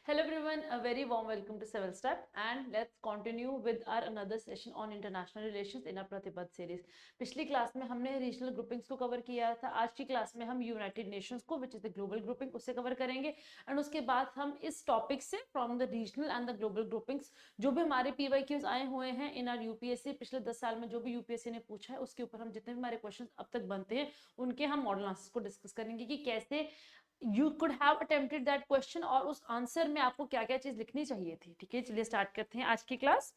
Hello everyone, a very warm welcome to Civil Step and let's continue with our another session on international relations in our प्रतिपद series. पिछली class में हमने regional groupings को cover किया था. आज की class में हम यूनाइटेड नेशंस को which is the global grouping उससे कवर करेंगे एंड उसके बाद हम इस टॉपिक से from the regional and the global groupings जो भी हमारे पीवाईक्यूज आए हुए हैं इन आर यूपीएससी पिछले 10 साल में जो भी यूपीएससी ने पूछा है उसके ऊपर हम जितने भी हमारे क्वेश्चन अब तक बनते हैं उनके हम मॉडल आंसर्स को डिस्कस करेंगे कि कैसे you could have attempted that question और उस आंसर में आपको क्या क्या चीज लिखनी चाहिए थी. ठीक है, चलिए स्टार्ट करते हैं आज की क्लास.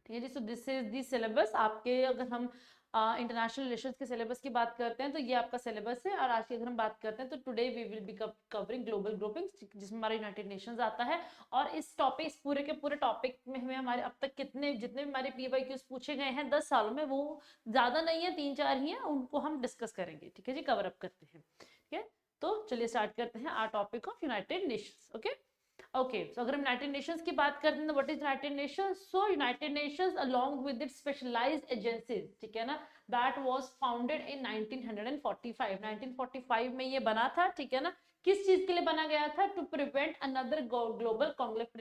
ठीक है जी, so this is the syllabus. आपके अगर हम इंटरनेशनल रिलेशंस के सिलेबस की बात करते हैं तो ये आपका सिलेबस है. और आज की अगर हम बात करते हैं तो today we will be covering global groupings जिसमें हमारा यूनाइटेड नेशंस आता है. और इस टॉपिक इस पूरे के पूरे टॉपिक में हमें हमारे अब तक जितने भी हमारे पीवाईक्यूज पूछे गए हैं 10 सालों में वो ज्यादा नहीं है, 3-4 ही है, उनको हम डिस्कस करेंगे. ठीक है जी, कवर अप करते हैं. ठीक है, तो चलिए स्टार्ट करते हैं our topic of United Nations. Okay so अगर हम यूनाइटेड नेशंस की बात करते हैं तो what is United Nations. So United Nations along with its specialised agencies, ठीक है ना, दैट वाज फाउंडेड इन 1945. 1945 में ये बना था. ठीक है ना, किस चीज के लिए बना गया था? To prevent another global conflict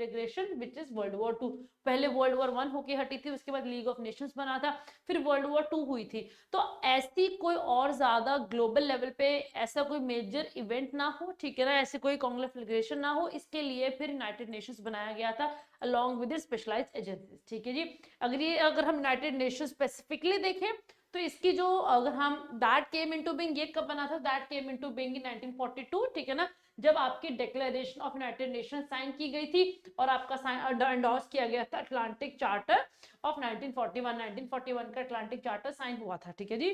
which is world war 2. पहले वर्ल्ड वॉर 1 होके हटी थी, उसके बाद लीग ऑफ नेशंस बना था, फिर वर्ल्ड वॉर 2 हुई थी. तो ऐसी कोई और ज्यादा ग्लोबल लेवल पे ऐसा कोई मेजर इवेंट ना हो, ठीक है ना, ऐसे कोई कॉन्फ्लिक्ट ना हो, इसके लिए फिर यूनाइटेड नेशंस बनाया गया था अलॉन्ग विद स्पेशलाइज्ड एजेंसीज. ठीक है जी, अगर हम यूनाइटेड नेशंस स्पेसिफिकली देखें तो इसकी जो अगर हम दैट केम इनटू बीइंग, ये कब बना था? That came into being in 1942. ठीक है ना, जब आपकी declaration of United Nation sign की गई थी और आपका एंडोर्स किया गया था अटलांटिक चार्टर ऑफ 1941. 1941 का अटलांटिक चार्टर साइन हुआ था. ठीक है जी,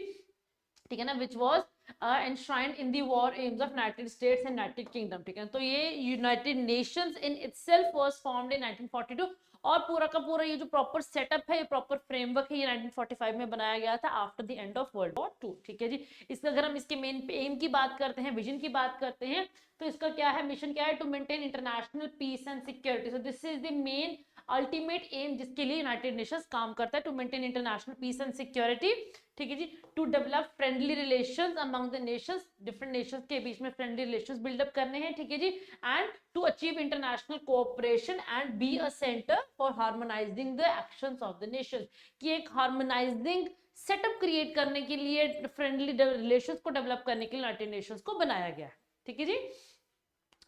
ठीक है ना, which was enshrined in the war aims of United States and United Kingdom. ठीक है, तो ये United Nations in itself was formed in 1942. और पूरा का पूरा ये जो प्रॉपर सेटअप है, ये प्रॉपर फ्रेमवर्क है, ये 1945 में बनाया गया था after the end of world war 2. ठीक है जी, इसका अगर हम इसके मेन एम की बात करते हैं, विजन की बात करते हैं, तो इसका क्या है, मिशन क्या है? To maintain international peace and security. So this is the main ultimate aim जिसके लिए यूनाइटेड नेशंस काम करता है, to maintain international peace and security. ठीक है जी, to develop friendly relations among the nations, different nations के बीच में फ्रेंडली रिलेशंस बिल्डअप करने हैं. ठीक है जी, and to achieve international cooperation and be a centre for harmonising the actions of the nations, कि एक हार्मोनाइजिंग सेटअप क्रिएट करने के लिए, फ्रेंडली रिलेशंस को डेवलप करने के लिए यूनाइटेड नेशंस को बनाया गया है. ठीक है जी,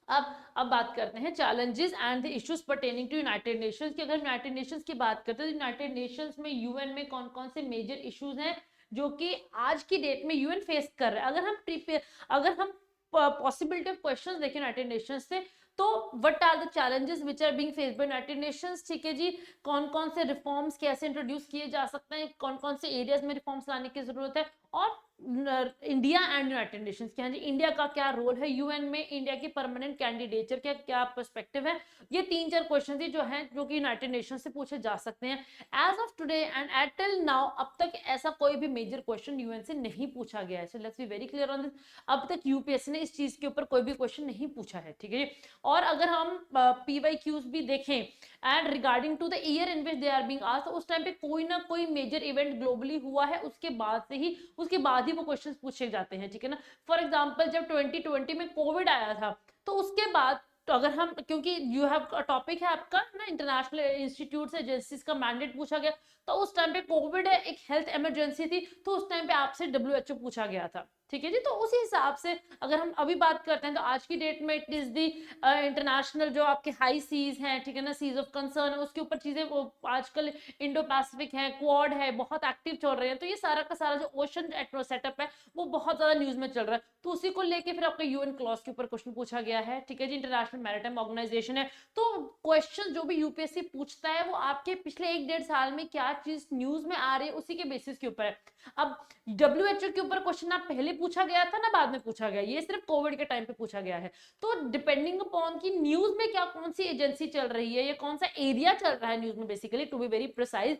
अब बात करते हैं challenges and the issues pertaining to United Nations की. अगर यूनाइटेड नेशंस की बात करते हैं तो यूनाइटेड नेशंस में यूएन में कौन कौन से मेजर इश्यूज हैं जो कि आज की डेट में यूएन फेस कर रहा है. अगर हम पॉसिबिलिटी ऑफ क्वेश्चंस देखें यूनाइटेड नेशंस से, तो what are the challenges which are being faced by United Nations. ठीक है जी, कौन कौन से रिफॉर्म्स कैसे इंट्रोड्यूस किए जा सकते हैं, कौन कौन से एरियाज में रिफॉर्म्स लाने की जरूरत है, और इंडिया एंड यूनाइटेड नेशंस के, हाँ जी, इंडिया का क्या रोल है यूएन में, इंडिया की परमानेंट कैंडिडेचर क्या क्या पर्सपेक्टिव है. ये 3-4 क्वेश्चन ही जो हैं जो कि यूनाइटेड नेशन से पूछे जा सकते हैं. As of today and at till now अब तक ऐसा कोई भी मेजर क्वेश्चन यूएन से नहीं पूछा गया है. So let's be very clear on this, अब तक यूपीएससी ने इस चीज के ऊपर कोई भी क्वेश्चन नहीं पूछा है. ठीक है, और अगर हम पीवाईक्यूज भी देखें and regarding to the year in which they are being asked, तो उस टाइम पे कोई ना कोई मेजर इवेंट ग्लोबली हुआ है, उसके बाद ही वो क्वेश्चंस पूछे जाते हैं. ठीक है ना, फॉर एग्जांपल जब 2020 में कोविड आया था तो उसके बाद, तो अगर हम, क्योंकि यू हैव टॉपिक है आपका ना इंटरनेशनल इंस्टीट्यूट एजेंसीज का मैंडेट पूछा गया, तो उस टाइम पे कोविड एक हेल्थ इमरजेंसी थी, तो उस टाइम पे आपसे डब्ल्यूएचओ पूछा गया था. ठीक है जी, तो उसी हिसाब से अगर हम अभी बात करते हैं तो आज की डेट में इट इज दी इंटरनेशनल जो आपके हाई सीज हैं, ठीक है ना, सीज ऑफ कंसर्न, उसके ऊपर चीजें वो आजकल इंडो पैसिफिक है, क्वाड है, बहुत एक्टिव चल रहे हैं. तो ये सारा का सारा जो ओशन सेटअप है वो बहुत ज्यादा न्यूज में चल रहा है, तो उसी को लेके फिर आपका यूएन क्लॉज के ऊपर क्वेश्चन पूछा गया है. ठीक है जी, इंटरनेशनल मैरिटाइम ऑर्गेनाइजेशन है. तो क्वेश्चन जो भी यूपीएससी पूछता है वो आपके पिछले 1-1.5 साल में क्या चीज न्यूज में आ रही है उसी के बेसिस के ऊपर है. अब डब्ल्यूएचओ के ऊपर क्वेश्चन ना पहले पूछा गया था ना बाद में पूछा गया, ये सिर्फ कोविड के टाइम पे पूछा गया है. तो डिपेंडिंग अपॉन की न्यूज में क्या कौन सी एजेंसी चल रही है या कौन सा एरिया चल रहा है न्यूज में, basically to be very precise,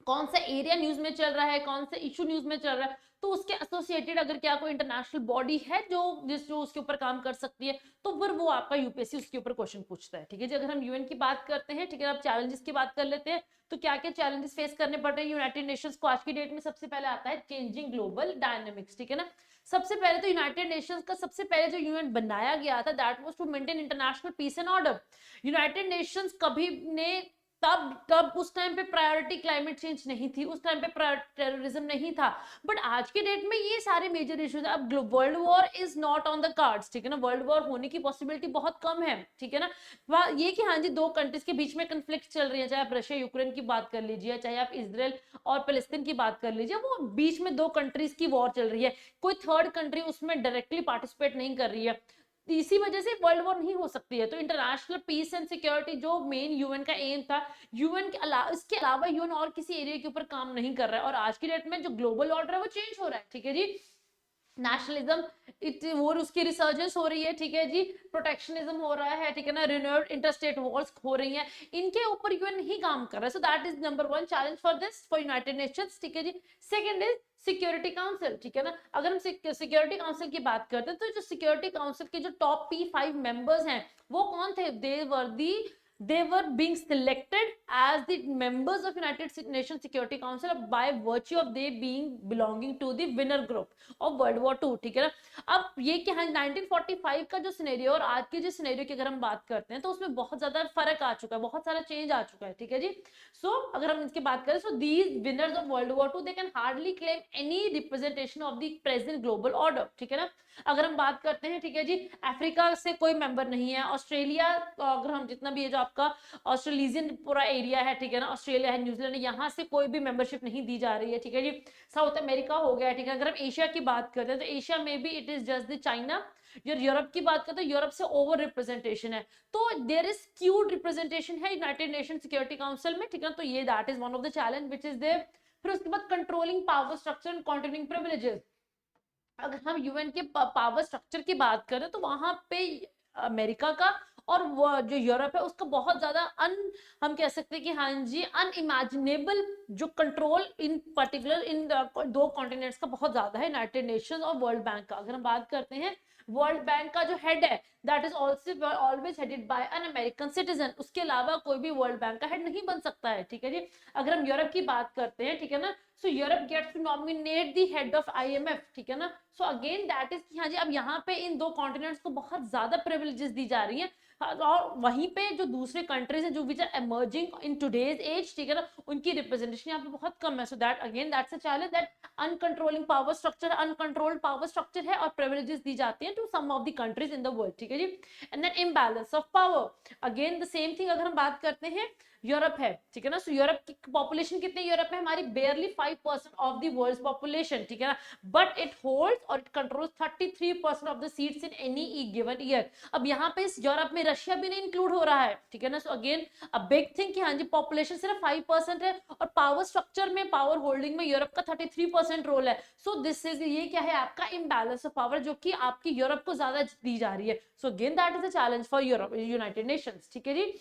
कौन सा एरिया न्यूज में चल रहा है, कौन सा इशू न्यूज में चल रहा है, तो उसके एसोसिएटेड अगर क्या कोई इंटरनेशनल बॉडी है जो उसके ऊपर काम कर सकती है, तो फिर वो आपका यूपीएससी उसके ऊपर क्वेश्चन पूछता है. ठीक है जी, अगर हम यूएन की बात करते हैं, ठीक है, अब चैलेंजेस की बात कर लेते हैं, तो क्या क्या चैलेंजेस फेस करने पड़ रहे हैं यूनाइटेड नेशंस को आज की डेट में. सबसे पहले आता है चेंजिंग ग्लोबल डायनेमिक्स. ठीक है ना, सबसे पहले तो यूनाइटेड नेशंस का सबसे पहले जो यूनिट बनाया गया था that was to maintain international peace and order. United Nations कभी ने तब तब उस टाइम पे प्रायोरिटी क्लाइमेट चेंज नहीं थी, उस टाइम पे टेररिज्म नहीं था, बट आज के डेट में ये सारे मेजर इश्यूज है। अब world war is not on the cards, ठीक है ना, वर्ल्ड वॉर होने की पॉसिबिलिटी बहुत कम है, ठीक है ना। ये कि हाँ जी दो कंट्रीज के बीच में कंफ्लिक्ट चल रही है, चाहे आप रशिया यूक्रेन की बात कर लीजिए, चाहे आप इसराइल और फिलिस्तीन की बात कर लीजिए, वो बीच में दो कंट्रीज की वॉर चल रही है, कोई थर्ड कंट्री उसमें डायरेक्टली पार्टिसिपेट नहीं कर रही है, इसी वजह से वर्ल्ड वॉर नहीं हो सकती है। तो इंटरनेशनल पीस एंड सिक्योरिटी जो मेन यूएन का एम था, यूएन के अलावा इसके अलावा यूएन और किसी एरिया के ऊपर काम नहीं कर रहा है, और आज की डेट में जो ग्लोबल ऑर्डर है वो चेंज हो रहा है, ठीक है जी। नेशनलिज्म वो उसकी रिसर्जेंस हो रही है, ठीक है जी, प्रोटेक्शनिज्म हो रहा है, ठीक है ना, रिन्यूड इंटरस्टेट वॉर्स हो रही हैं, इनके ऊपर यूएन नहीं काम कर रहा है। So that is number 1 challenge for this for United Nations, ठीक है जी। सेकंड इज सिक्योरिटी काउंसिल, ठीक है ना। अगर हम सिक्योरिटी काउंसिल की बात करते हैं तो जो सिक्योरिटी काउंसिल के जो टॉप P5 मेंबर्स हैं वो कौन थे, they were being selected as the members of United Nations Security Council by virtue of they being belonging to the winner group of World War II, ठीक है ना। अब ये कि हाँ 1945 का जो सिनेरियो और आज के जो सिनेरियो की अगर हम बात करते हैं तो उसमें बहुत ज्यादा फर्क आ चुका है, बहुत सारा चेंज आ चुका है, ठीक है जी। सो अगर हम इसकी बात करें, so these winners of world war II they can hardly claim any representation of the present global order, ठीक है ना। अगर हम बात करते हैं, ठीक है जी, अफ्रीका से कोई मेंबर नहीं है, ऑस्ट्रेलिया, अगर हम जितना भी है जो आपका ऑस्ट्रेलियन पूरा एरिया है, ठीक है ना, ऑस्ट्रेलिया है, न्यूजीलैंड, यहाँ से कोई भी मेंबरशिप नहीं दी जा रही है, ठीक है जी। साउथ अमेरिका हो गया, ठीक है। अगर हम एशिया की बात करते हैं तो एशिया में भी it is just the China. Europe की बात करते हैं, यूरोप से ओवर रिप्रेजेंटेशन है, तो देयर इज स्क्यूड रिप्रेजेंटेशन है यूनाइटेड नेशन सिक्योरिटी काउंसिल में, ठीक है। तो ये that is one of the challenge which is there. फिर उसके बाद controlling power structure and continuing privileges. अगर हम यूएन के पावर स्ट्रक्चर की बात करें तो वहां पे अमेरिका का और वो जो यूरोप है उसका बहुत ज्यादा हम कह सकते हैं कि हाँ जी अनइमेजिनेबल जो कंट्रोल इन पर्टिकुलर इन दो कॉन्टिनेंट्स का बहुत ज्यादा है, यूनाइटेड नेशंस और वर्ल्ड बैंक का। अगर हम बात करते हैं वर्ल्ड बैंक का जो हेड है that is also always headed by an American citizen, उसके अलावा कोई भी वर्ल्ड बैंक का हेड नहीं बन सकता है, ठीक है जी। अगर हम यूरोप की बात करते हैं, ठीक है ना, so Europe gets to nominate the head of IMF, ठीक है ना। सो अगेन दैट इज हाँ जी अब यहाँ पे इन दो कॉन्टिनेंट्स को बहुत ज्यादा प्रिविलेजेस दी जा रही है, और वहीं पे जो दूसरे कंट्रीज हैं जो which are emerging in today's age, ठीक है ना, उनकी रिप्रेजेंटेशन यहाँ पे बहुत कम है। So that again that's a challenge that uncontrolling power structure, uncontrolled power structure है और प्रिविलेजेस दी जाती हैं to some of the countries in the world, ठीक है जी। And then imbalance of power, again the same thing अगर हम बात करते हैं यूरोप है, ठीक है ना। सो यूरोप की पॉपुलेशन कितनी यूरोप में हमारी barely 5% of the world's population, ठीक है ना, बट इट होल्ड्स और it controls 33% of the seats in any given year. अब यहाँ पे इस यूरोप में रशिया भी नहीं इंक्लूड हो रहा है, ठीक है ना। So again a big thing कि हाँ जी पॉपुलेशन सिर्फ 5% है और पावर स्ट्रक्चर में पावर होल्डिंग में यूरोप का 33% रोल है। सो दिस इज ये क्या है आपका इम्बैलेंस ऑफ पावर जो कि आपकी यूरोप को ज्यादा दी जा रही है। So again that is a challenge for Europe United Nations, ठीक है जी।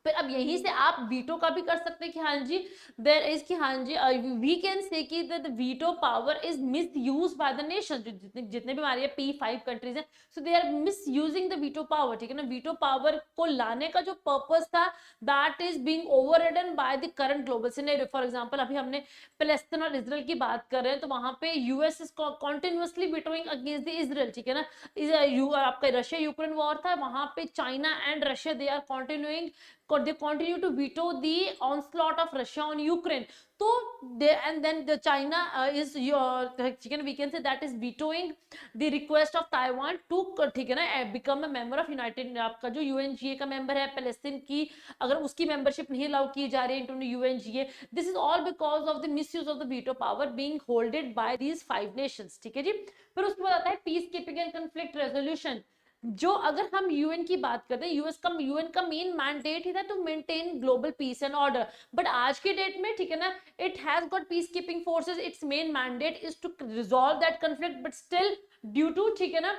फिर अब यहीं से आप वीटो का भी कर सकते हैं कि हाँ जी देयर इज कि हाँ जी वी कैन से कि the veto power is misused by the nation, जो जितने भी हमारे P5 कंट्रीज हैं, so they are misusing the veto power, ठीक है ना। वीटो पावर को लाने का जो पर्पस था that is being overridden by the current global scenario. For example अभी हमने पैलेस्टीन और इजराइल की बात कर रहे हैं तो वहां पे US is continuously vetoing against the Israel, ठीक है ना। आपका रशिया यूक्रेन वॉर था, वहां पे China and Russia they are continuing, they continue to veto the onslaught of Russia on Ukraine. So they, and then the China is we can say that is vetoing the request of Taiwan to ठीक है ना become a member of United, आपका जो UNGA का member है Palestine की, अगर उसकी membership नहीं अलाउ की जा रही है into UNGA, this is all because of the misuse of the veto power being holded by these 5 nations, ठीक है जी। फिर उसके बाद आता है peace keeping and conflict resolution, जो अगर हम यूएन की बात करते हैं यूएन का मेन मैंडेट ही था to maintain global peace and order, but आज के डेट में ठीक है ना it has got peace keeping forces, its main mandate is to resolve that conflict, but still due to ठीक है ना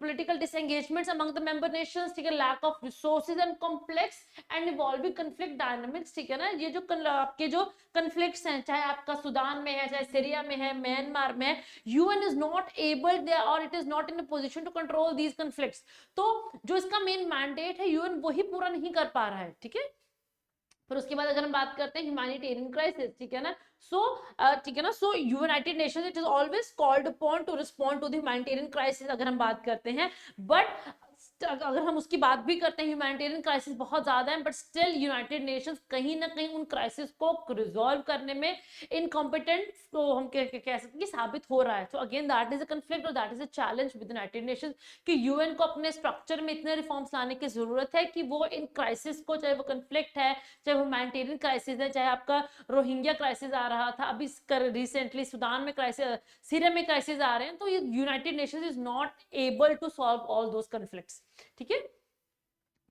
political disengagements among the member nations, ठीक है, lack of resources and complex and evolving conflict dynamics, ठीक है ना। ये जो आपके जो conflicts हैं चाहे आपका सूडान में है, चाहे सीरिया में है, म्यांमार में है, UN is not able there or it is not in a position to control these conflicts। तो जो इसका मेन मैंडेट है UN वही पूरा नहीं कर पा रहा है, ठीक है। फिर उसके बाद अगर हम बात करते हैं ह्यूमैनिटेरियन क्राइसिस, ठीक है ना, सो ठीक है ना, so United Nations it is always called upon to respond to the humanitarian crisis अगर हम बात करते हैं, बट अगर हम उसकी बात भी करते हैं ह्यूमैनिटेरियन क्राइसिस बहुत ज्यादा है, बट स्टिल यूनाइटेड नेशंस कहीं ना कहीं उन क्राइसिस को रिजॉल्व करने में इनकॉम्पिटेंट तो हम कह सकते हैं कि साबित हो रहा है। तो again that is a conflict और that is a challenge with United Nations कि यूएन को अपने स्ट्रक्चर में इतने रिफॉर्म्स लाने की जरूरत है कि वो इन क्राइसिस को, चाहे वो कंफ्लिक्ट है, चाहे वो ह्यूमैनिटेरियन क्राइसिस है, चाहे आपका रोहिंग्या क्राइसिस आ रहा था अभी रिसेंटली, सुदान में क्राइसिस, सीरिया में क्राइसिस आ रहे हैं, तो ये United Nations is not able to solve all those conflicts, ठीक है।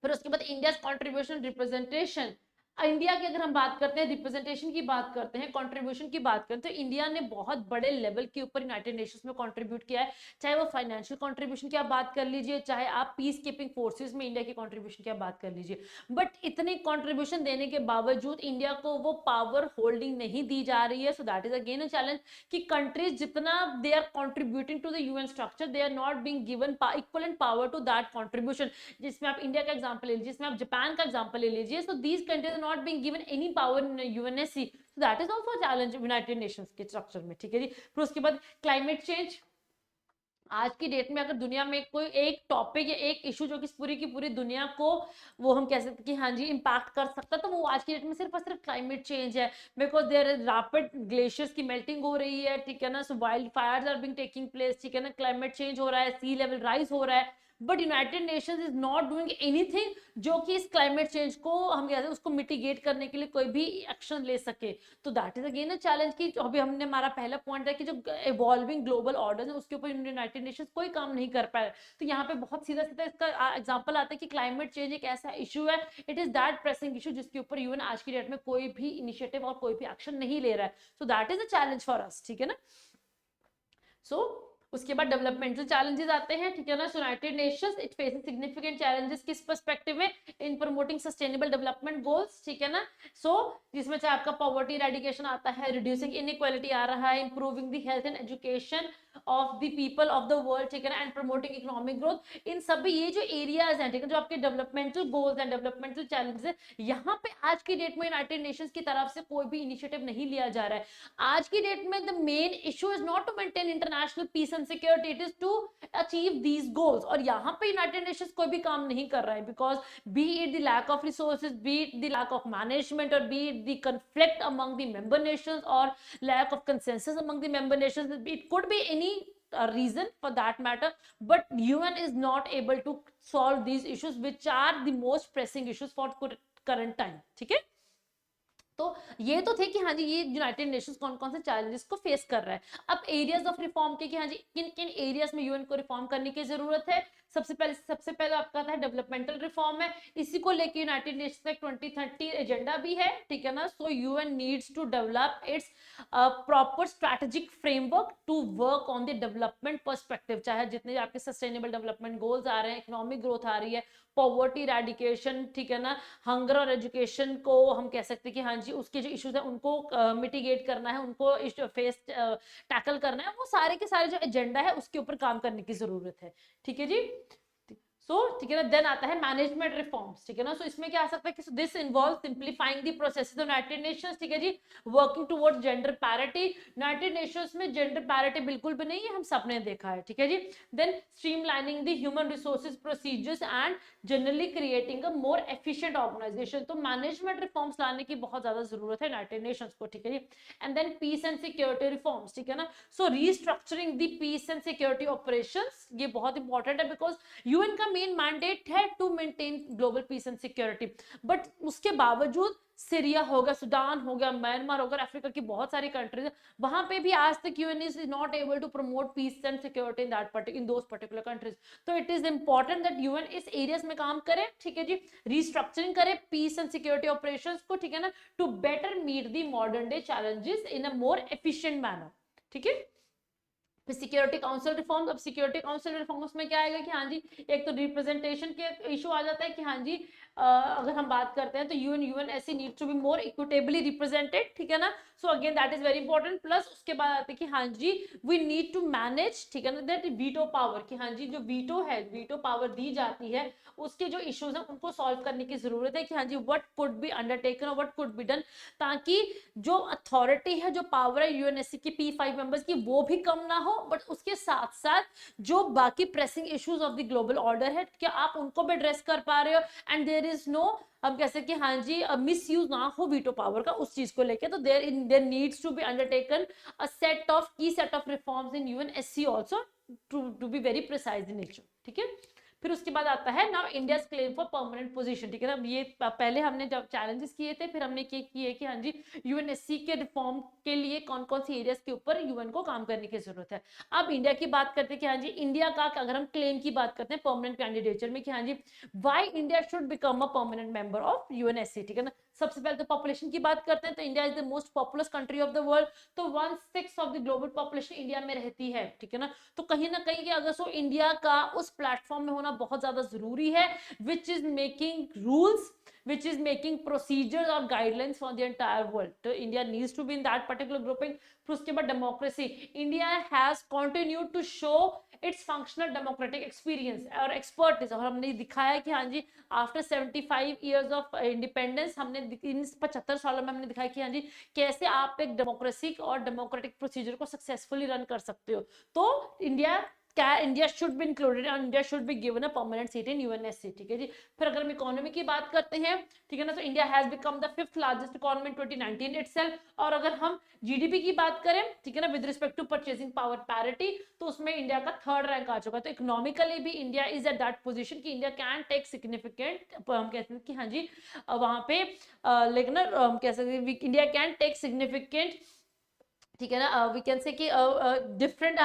फिर उसके बाद इंडिया कॉन्ट्रीब्यूशन रिप्रेजेंटेशन, इंडिया की अगर हम बात करते हैं, रिप्रेजेंटेशन की बात करते हैं, कंट्रीब्यूशन की बात करते हैं, तो इंडिया ने बहुत बड़े लेवल के ऊपर यूनाइटेड नेशंस में कंट्रीब्यूट किया है, चाहे वो फाइनेंशियल कंट्रीब्यूशन की आप बात कर लीजिए, चाहे आप पीस कीपिंग फोर्सेस में इंडिया की कंट्रीब्यूशन की आप बात कर लीजिए, बट इतनी कंट्रीब्यूशन देने के बावजूद इंडिया को वो पावर होल्डिंग नहीं दी जा रही है। So that is again a challenge कि कंट्रीज जितना they are contributing to the UN structure, they are not being given equal power to that contribution. जिसमें आप इंडिया का एग्जांपल ले लीजिए, जिसमें आप जापान का एग्जांपल ले लीजिए, so these countries are not being given any power in UNSC, so that is also a challenge United Nations के स्ट्रक्चर में, ठीक है जी। फिर उसके बाद क्लाइमेट चेंज, आज की डेट में अगर दुनिया में कोई एक टॉपिक या एक इशू जो कि पूरी की पूरी दुनिया को वो हम कह सकते कि हाँ जी इंपैक्ट कर सकता है, तो वो आज की डेट में सिर्फ और सिर्फ क्लाइमेट चेंज है, because there is rapid glaciers की मेल्टिंग हो रही है, ठीक है ना, so wild fires are being taking place, ठीक है ना, क्लाइमेट चेंज हो रहा है, सी लेवल राइज हो रहा है, but United Nations is not doing anything जो कि इस क्लाइमेट चेंज को हम कहते हैं उसको मिटिगेट करने के लिए कोई भी एक्शन ले सके। तो that is again a challenge कि अभी हमने हमारा पहला पॉइंट है कि जो इवॉल्विंग ग्लोबल ऑर्डर है उसके ऊपर यूनाइटेड नेशंस कोई काम नहीं कर पाए। तो यहाँ पे बहुत सीधा सीधा इसका एग्जांपल आता है कि क्लाइमेट चेंज एक ऐसा इशू है, it is that pressing issue जिसके ऊपर यूएन आज की डेट में कोई भी इनिशिएटिव और कोई भी एक्शन नहीं ले रहा है। So that is a challenge for us, ठीक है ना। सो उसके बाद डेवलपमेंटल चैलेंजेस आते हैं, ठीक है ना। United Nations it faces significant challenges किस पर्सपेक्टिव में, इन प्रमोटिंग सस्टेनेबल डेवलपमेंट गोल्स, ठीक है ना। सो जिसमें चाहे आपका पॉवर्टी इरेडिकेशन आता है, रिड्यूसिंग इनइक्वालिटी आ रहा है, improving the health and education of the people of the world, ठीक है ना, एंड प्रमोटिंग इकोनॉमिक ग्रोथ, इन सभी ये जो एरियाज हैं, ठीक है, जो आपके developmental goals and developmental challenges है, यहाँ पे आज की डेट में यूनाइटेड नेशंस की तरफ से कोई भी इनिशिएटिव नहीं लिया जा रहा है। आज की डेट में the main issue is not to maintain international peace and security, it is to achieve these goals, और यहाँ पे यूनाइटेड नेशंस कोई भी काम नहीं कर रहा है, because be it the lack of resources, be it the lack of management, और be it the conflict among the member nations or lack of consensus among the member nations, it could be any reason for that matter, but UN is not able to solve these issues which are the most pressing issues for current time, ठीक है। तो ये तो थे कि हाँ जी ये United Nations कौन कौन से चैलेंजेस को फेस कर रहा है। अब एरियाज ऑफ रिफॉर्म के कि हाँ जी किन किन एरियाज में यूएन को रिफॉर्म करने की जरूरत है। सबसे पहले आपका था डेवलपमेंटल रिफॉर्म है, इसी को लेके यूनाइटेड नेशंस का 2030 एजेंडा भी है, ठीक है ना। So UN needs to develop its proper strategic framework to work on the development perspective, चाहे जितने आपके सस्टेनेबल डेवलपमेंट गोल्स आ रहे हैं, इकोनॉमिक ग्रोथ आ रही है, पॉवर्टी इरेडिकेशन, ठीक है ना, हंगर और एजुकेशन को हम कह सकते हैं कि हाँ जी उसके जो इश्यूज है उनको मिटिगेट करना है, उनको फेस टैकल करना है, वो सारे के सारे जो एजेंडा है उसके ऊपर काम करने की जरूरत है, ठीक है जी। ठीक है ना। देन आता है मैनेजमेंट रिफॉर्म्स, ठीक है ना। सो इसमें क्या आ सकता है कि this involve simplifying the processes of United Nations, ठीक है जी, working towards gender parity. United Nations में जेंडर पैरिटी बिल्कुल भी नहीं है, हम सबने देखा है, ठीक है जी। Then streamlining the human resources procedures and generally creating a more efficient organisation. तो मैनेजमेंट रिफॉर्म्स लाने की बहुत ज्यादा जरूरत है यूनाइटेड नेशंस को, ठीक है जी। And then peace and security reforms, ठीक है ना। So restructuring the peace and security operations, ये बहुत इंपॉर्टेंट है, बिकॉज यूएन का मेन मैंडेट है to maintain global peace and security, but उसके बावजूद सीरिया हो गया, सुडान हो गया, म्यांमार हो गया, अफ्रीका की बहुत सारी कंट्रीज है, वहां पे भी आज तक UN is not able to promote peace and security in that in those particular countries. तो it is important that UN इस एरियाज में काम करे, ठीक है जी, रीस्ट्रक्चरिंग करे पीस एंड सिक्योरिटी ऑपरेशंस को, ठीक है ना, to better meet the modern day challenges in a more efficient manner, ठीक है। सिक्योरिटी काउंसिल रिफॉर्म, अब सिक्योरिटी काउंसिल रिफॉर्म्स में क्या आएगा कि हाँ जी एक तो रिप्रेजेंटेशन के इशू आ जाता है कि हाँ जी अगर हम बात करते हैं तो UNSC need to be more equitably represented, ठीक है ना। So again that is very important. Plus उसके बाद आते हैं कि हाँ जी वी नीड टू मैनेज, ठीक है ना, दैट वीटो पावर, कि हाँ जी जो वीटो है, वीटो पावर दी जाती है, उसके जो इश्यूज हैं उनको सॉल्व करने की जरूरत है कि हाँ जी व्हाट कुड बी अंडरटेकन और व्हाट कुड बी डन, ताकि जो अथॉरिटी है, जो पावर है यूएनएससी की P5 मेंबर्स की, वो भी कम ना हो, बट उसके साथ साथ जो बाकी pressing issues of the global order है, क्या आप उनको भी एड्रेस कर पा रहे हो, एंड देयर इज नो, हम कह सकते कि हाँ जी मिस यूज ना हो वीटो पावर का उस चीज को लेके। तो there needs to be undertaken a set of की set of reforms in UNSC also to be very precise in nature, ठीक है। फिर उसके बाद आता है now India's claim for permanent position, ठीक है ना। ये पहले हमने जब चैलेंजेस किए थे, फिर हमने क्या किए कि हाँ जी यूएनएससी के रिफॉर्म के लिए कौन कौन सी एरियाज के ऊपर यूएन को काम करने की जरूरत है। अब इंडिया की बात करते हैं कि हाँ जी इंडिया का अगर हम क्लेम की बात करते हैं परमानेंट कैंडिडेचर में कि हाँ जी why India should become a permanent member of UNSC, ठीक है ना। सबसे पहले तो पॉपुलेशन की बात करते हैं तो India is the most populous country of the world, तो 1/6 of the global population India में रहती है, ठीक है ना। तो कहीं ना कहीं अगर सो इंडिया का उस प्लेटफॉर्म में होना बहुत ज्यादा जरूरी है, which is making rules, which is making procedures or guidelines for the entire world. So India needs to be in that particular grouping. फिर उसके बाद democracy, India has continued to show its functional democratic experience और expertise, और हमने दिखाया कि हाँ जी आफ्टर 75 इयर्स ऑफ इंडिपेंडेंस हमने इन 75 सालों में हमने दिखाया कि हाँ जी कैसे आप एक डेमोक्रेसी और डेमोक्रेटिक प्रोसीजर को सक्सेसफुली रन कर सकते हो। तो इंडिया शुड बी इंक्लूडेड और India should be given a permanent seat in UNSC, ठीक है जी। फिर अगर हम इकोनॉमी की बात करते हैं, ठीक है ना, तो India has become the 5th largest economy in 2019 itself. और अगर हम जीडीपी की बात करें, ठीक है ना, with respect to purchasing power parity, तो उसमें इंडिया का 3rd रैंक आ चुका है। तो इकोनॉमिकली भी India is at that position कि इंडिया कैन टेक सिग्निफिकेंट, हम कहते हैं कि हाँ जी वहां पे लेकिन हम कह सकते हैं इंडिया कैन टेक सिग्निफिकेंट, ठीक है ना। वी कैन से कि डिफरेंट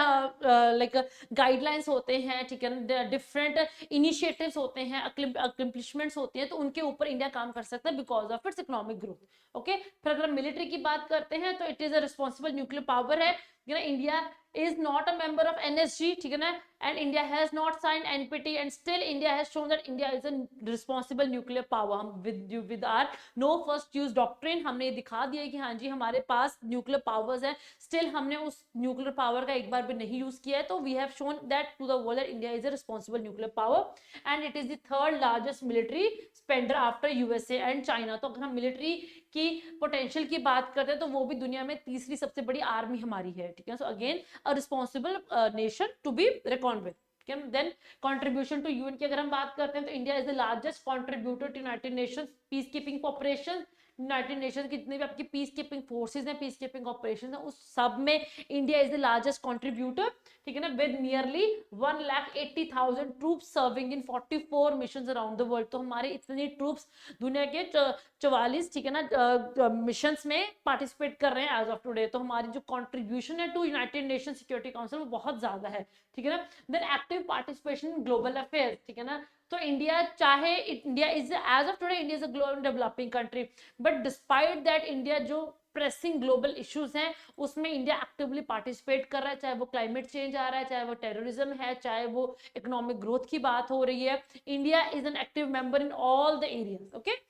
लाइक गाइडलाइंस होते हैं, ठीक है ना, डिफरेंट इनिशिएटिव्स होते हैं, अकम्प्लिशमेंट्स होती हैं, तो उनके ऊपर इंडिया काम कर सकता है because of its economic growth. Okay, फिर अगर मिलिट्री की बात करते हैं तो it is a responsible nuclear power है, ठीक है ना। India is not a member of NSG, ठीक है ना, and India has not signed NPT, and still India has shown that India is a responsible nuclear power. हम with our no first use doctrine हमने दिखा दिया कि हाँ जी हमारे पास न्यूक्लियर पावर्स है, स्टिल हमने उस न्यूक्लियर पावर का एक बार भी नहीं यूज किया है। तो we have shown that to the world that India is a responsible nuclear power and it is the 3rd largest military spender after USA and China. तो अगर हम मिलिट्री की पोटेंशियल की बात करते हैं तो वो भी दुनिया में 3री सबसे बड़ी आर्मी हमारी है, ठीक है। So again a responsible nation to be record with. Then contribution to UN की अगर हम बात करते हैं तो India is the largest contributor to United Nations peace keeping operation. United Nation की जितने भी आपकी पीस कीपिंग फोर्सेज हैं, पीस कीपिंग ऑपरेशन है, उस सब में India is the largest contributor, ठीक है ना, with nearly 1,80,000 troops serving in 44 missions around the world. तो हमारे इतनी ट्रूप्स दुनिया के 44, ठीक है ना, मिशंस में पार्टिसिपेट कर रहे हैं एज ऑफ टुडे। तो हमारी जो कंट्रीब्यूशन है to United Nation Security Council वो बहुत ज्यादा है, ठीक है ना। Then active participation in global affairs, ठीक है ना। तो इंडिया चाहे India is as of today India is a global developing country, but despite that India जो प्रेसिंग ग्लोबल इश्यूज हैं उसमें इंडिया एक्टिवली पार्टिसिपेट कर रहा है, चाहे वो क्लाइमेट चेंज आ रहा है, चाहे वो टेररिज्म है, चाहे वो इकोनॉमिक ग्रोथ की बात हो रही है। India is an active member in all the areas. Okay,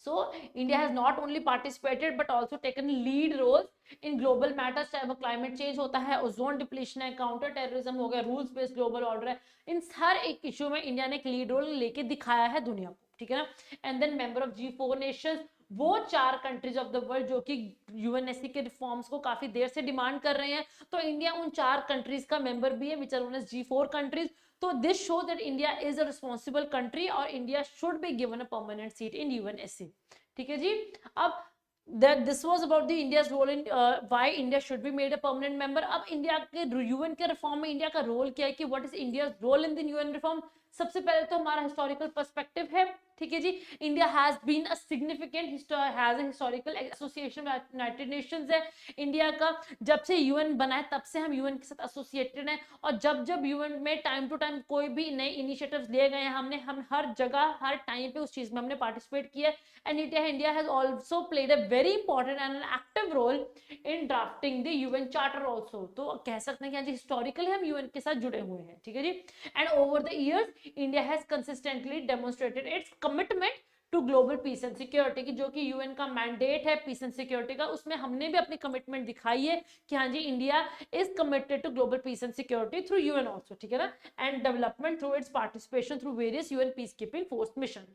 so India has not only participated but also taken lead roles in global matters, चाहे वो climate change होता है, ओजोन डिप्लीशन है, काउंटर टेररिज्म हो गया, रूल्स बेस्ड ग्लोबल ऑर्डर है, इन हर एक issue में इंडिया ने एक लीड रोल लेके दिखाया है दुनिया को, ठीक है ना। And then member of G4 nations, वो 4 कंट्रीज ऑफ द वर्ल्ड जो कि यूएनएससी के रिफॉर्म्स को काफी देर से डिमांड कर रहे हैं, तो इंडिया उन 4 कंट्रीज का मेंबर भी है which are known as G4 countries. तो this show that India is a responsible country और India should be given a permanent seat in UNSC, ठीक है जी। अब that this was about the India's role in why India should be made a permanent member। अब India के UN के reform में India का role क्या है कि what is India's role in the UN reform। सबसे पहले तो हमारा हिस्टोरिकल पर्सपेक्टिव है, ठीक है जी। India has been a significant has a historical association United Nations है। इंडिया का जब से यूएन बना है तब से हम यूएन के साथ एसोसिएटेड हैं, और जब जब यूएन में टाइम टू टाइम कोई भी नए इनिशिएटिव्स लिए गए हैं, हम हर जगह हर टाइम पे उस चीज में हमने पार्टिसिपेट किया है। And India has also played a very important and an active role in drafting the UN charter also. तो कह सकते हैं कि हिस्टोरिकली हम यूएन के साथ जुड़े हुए हैं, ठीक है जी। And over the years India has consistently demonstrated its commitment to global peace and security की, जो कि यूएन का मैंडेट है पीस एंड सिक्योरिटी का, उसमें हमने भी अपनी कमिटमेंट दिखाई है कि हाँ जी India is committed to global peace and security through UN also, ठीक है ना, and development through its participation through various UN peace keeping force mission.